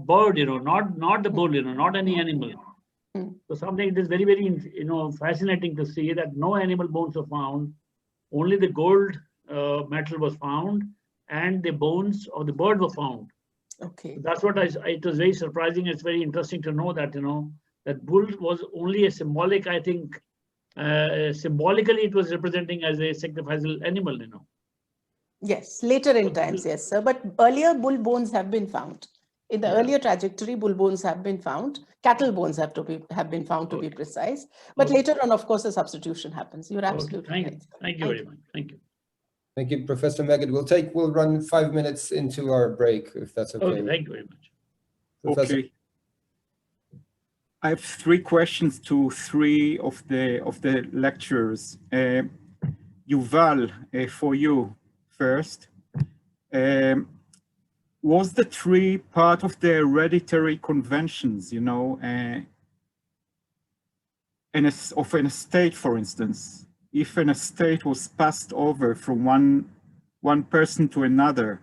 bird, not the bull, not any animal. So something it is very, very, fascinating to see that no animal bones are found. Only the gold metal was found, and the bones of the bird were found. Okay. That's what it was very surprising. It's very interesting to know that, that bull was only a symbolic, I think, symbolically it was representing as a sacrificial animal, Yes, later in times, yes, sir. But earlier bull bones have been found. In the earlier trajectory, bull bones have been found. Cattle bones have been found to be precise. But later on, of course, a substitution happens. You're absolutely right. Thank you very much. Thank you. Thank you, Professor Megid. We'll run 5 minutes into our break, if that's okay. Okay, thank you very much. Professor. Okay. I have 3 questions to 3 of the lecturers. Youval, for you first. Was the tree part of the hereditary conventions, of an estate, for instance? If an estate was passed over from one person to another,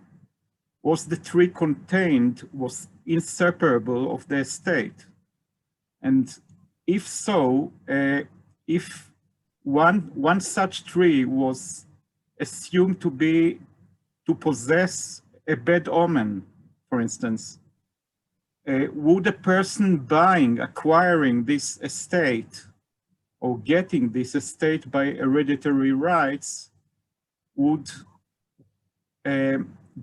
was the tree contained, was inseparable of the estate? And if so, if one such tree was assumed to possess a bad omen, for instance, would a person acquiring this estate or getting this estate by hereditary rights would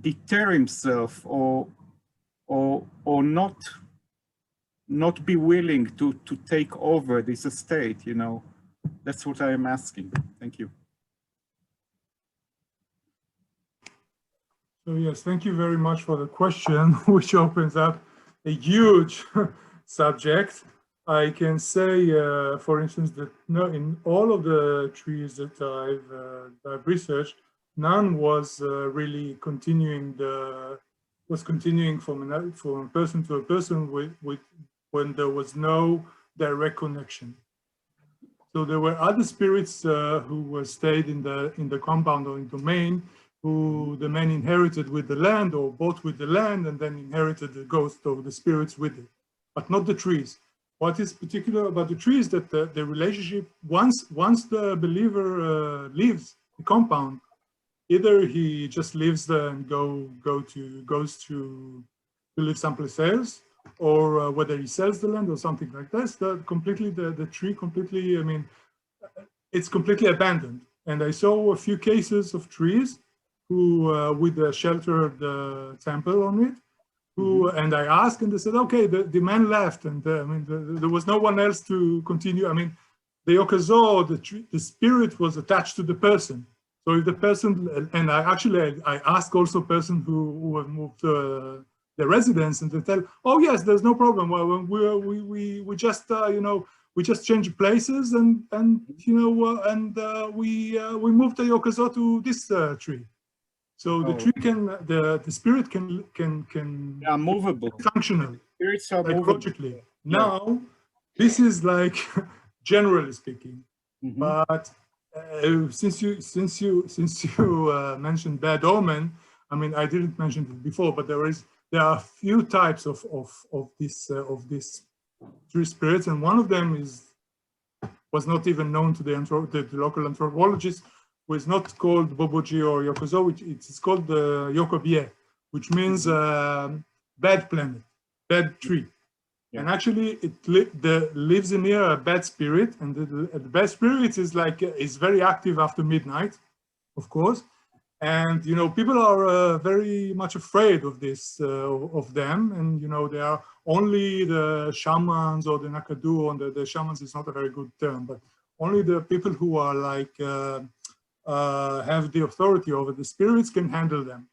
deter himself or not be willing to take over this estate, That's what I am asking. Thank you. So yes, thank you very much for the question, which opens up a huge subject. I can say, for instance, that in all of the trees that I've researched, none was really continuing from a person to a person when there was no direct connection. So there were other spirits who were stayed in the compound or in domain, who the man inherited with the land or bought with the land and then inherited the ghost of the spirits with it, but not the trees. What is particular about the trees is that the relationship, once the believer leaves the compound, either he just lives there and goes to live someplace else, or whether he sells the land or something like this, the tree completely, it's completely abandoned. And I saw a few cases of trees who, with the sheltered temple on it, and I asked, and they said, okay, the man left, and there was no one else to continue. The Yokkha-Soe, the spirit was attached to the person. So if the person, and I asked also person who have moved the residence, and they tell, oh yes, there's no problem. Well, we just we just change places, and we moved the Yokkha-Soe to this tree. So the tree the spirit can movable, functional, spirits are like movable. logically. Now, this is like generally speaking, but since you mentioned bad omen, I didn't mention it before, but there are a few types of these tree spirits, and one of them was not even known to the local anthropologists. Was not called Boboji or Yokkha-Soe, it's called the Yokkha-Soe, which means bad planet, bad tree. Yeah. And actually it lives near a bad spirit, and the bad spirit is very active after midnight, of course. And people are very much afraid of this, of them, and they are only the shamans or the Nakadu, and the shamans is not a very good term, but only the people who are have the authority over the spirits can handle them.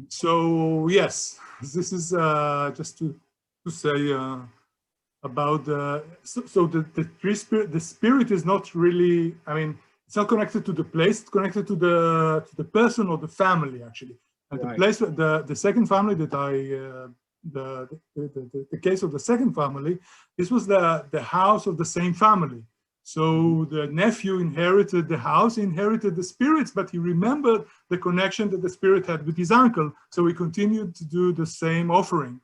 So yes, this is just to say about the spirit is not really, it's not connected to the place, it's connected to the person or the family actually. And right. The place, the second family that the case of the second family, this was the house of the same family. So the nephew inherited the house, inherited the spirits, but he remembered the connection that the spirit had with his uncle. So he continued to do the same offering.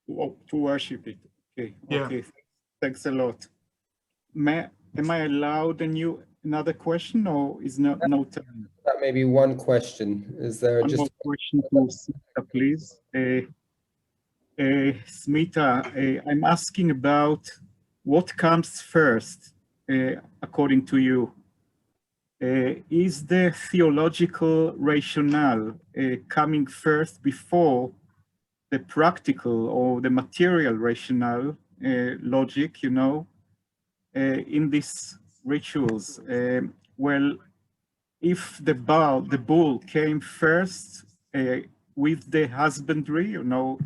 To worship it. Okay. Yeah. Okay. Thanks a lot. Am I allowed another question, or is no time? maybe one question. Is there One more question to Smita, please. Smita, I'm asking about what comes first, according to you. Is the theological rationale coming first before the practical or the material rationale, logic, you know, in these rituals? Well, if the bull came first with the husbandry, you know,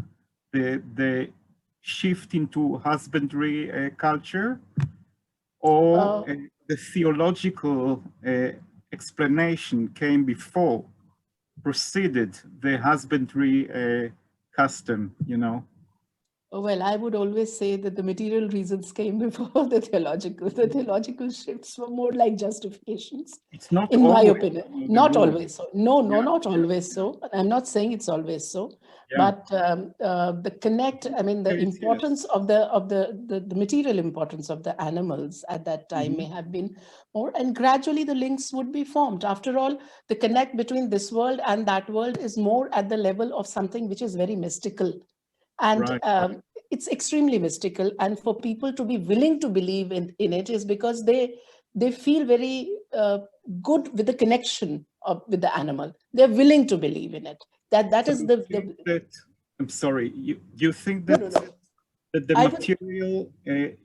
the shift into husbandry culture, or the theological explanation came before, preceded the husbandry custom, you know? Well, I would always say that the material reasons came before the theological. The theological shifts were more like justifications. It's not in my always, opinion. you know, Not rule. always so. No, not always so. I'm not saying it's always so. Yeah. But the connect, I mean, the Yes, importance of the material importance of the animals at that time may have been more, and gradually the links would be formed. After all, the connect between this world and that world is more at the level of something which is very mystical. And Right. it's extremely mystical. And for people to be willing to believe in it is because they feel very good with the connection with the animal. They're willing to believe in it. That is I'm sorry, you think that, no. that the material,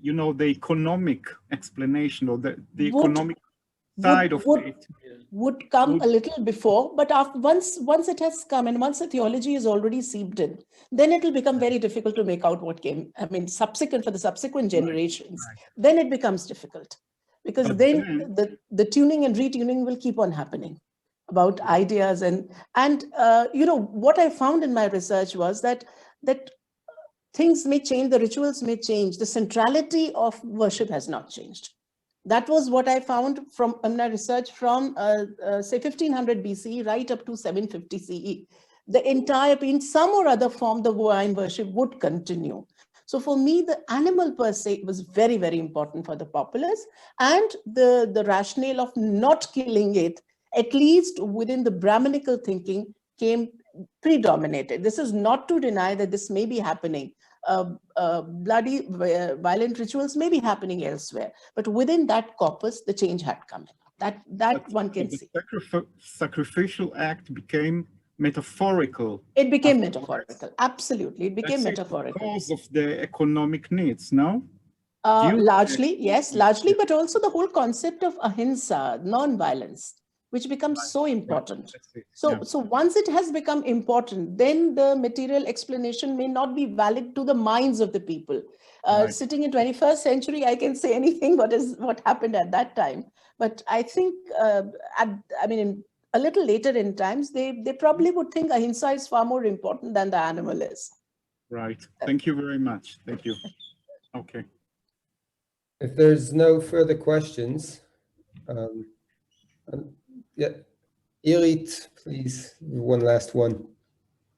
you know, the economic explanation or the economic side of it would come a little before, but once it has come and once the theology is already seeped in, then it will become very difficult to make out what came. I mean, for the subsequent generations, then it becomes difficult, because But then the tuning and retuning will keep on happening about ideas and you know, what I found in my research was that things may change, the rituals may change, the centrality of worship has not changed. That was what I found from my research from, say, 1500 BCE right up to 750 CE. The entire, in some or other form, the Hawaiian worship would continue. So for me, the animal per se was very, very important for the populace, and the rationale of not killing it, at least within the Brahminical thinking, came predominated. This is not to deny that this may be happening. Bloody, violent rituals may be happening elsewhere, but within that corpus, the change had come in. That one can see. The sacrificial act became metaphorical. It became metaphorical. Absolutely, it became metaphorical because of the economic needs. No. Largely, yes, largely, but also the whole concept of ahimsa, non-violence, which becomes so important. So once it has become important, then the material explanation may not be valid to the minds of the people. Sitting in 21st century, I can say anything what happened at that time. But I think, in a little later in times, they probably would think ahimsa is far more important than the animal is. Right. Thank you very much. Thank you. Okay. If there's no further questions, yeah, Irit, please, one last one.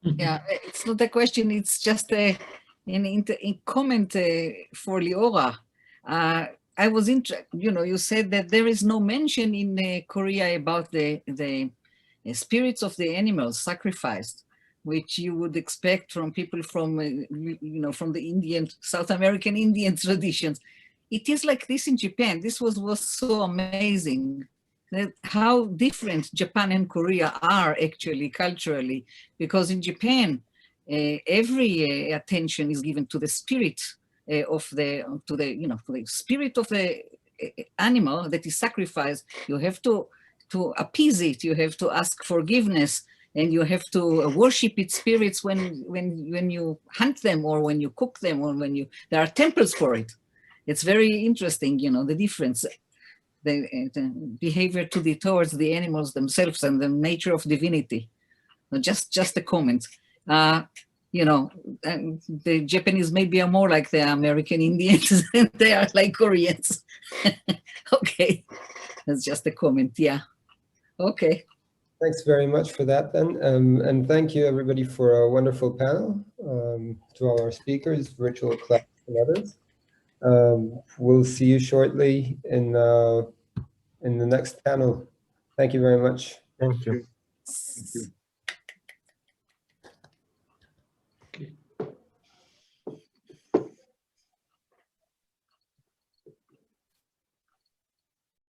Yeah, it's not a question, it's just a comment for Liora. I was interested, you said that there is no mention in Korea about the spirits of the animals sacrificed, which you would expect from people from, from the Indian, South American Indian traditions. It is like this in Japan. This was so amazing. How different Japan and Korea are actually culturally, because in Japan, every attention is given to the spirit of the spirit of the animal that is sacrificed. You have to appease it. You have to ask forgiveness, and you have to worship its spirits when you hunt them or when you cook them or when there are temples for it. It's very interesting, the difference. The behavior towards the animals themselves and the nature of divinity. Just a comment. The Japanese maybe are more like the American Indians and they are like Koreans. Okay, that's just a comment. Yeah. Okay. Thanks very much for that then. And thank you everybody for a wonderful panel, to all our speakers, virtual class and others. We'll see you shortly in the next panel. Thank you very much. Thank you. Thank you.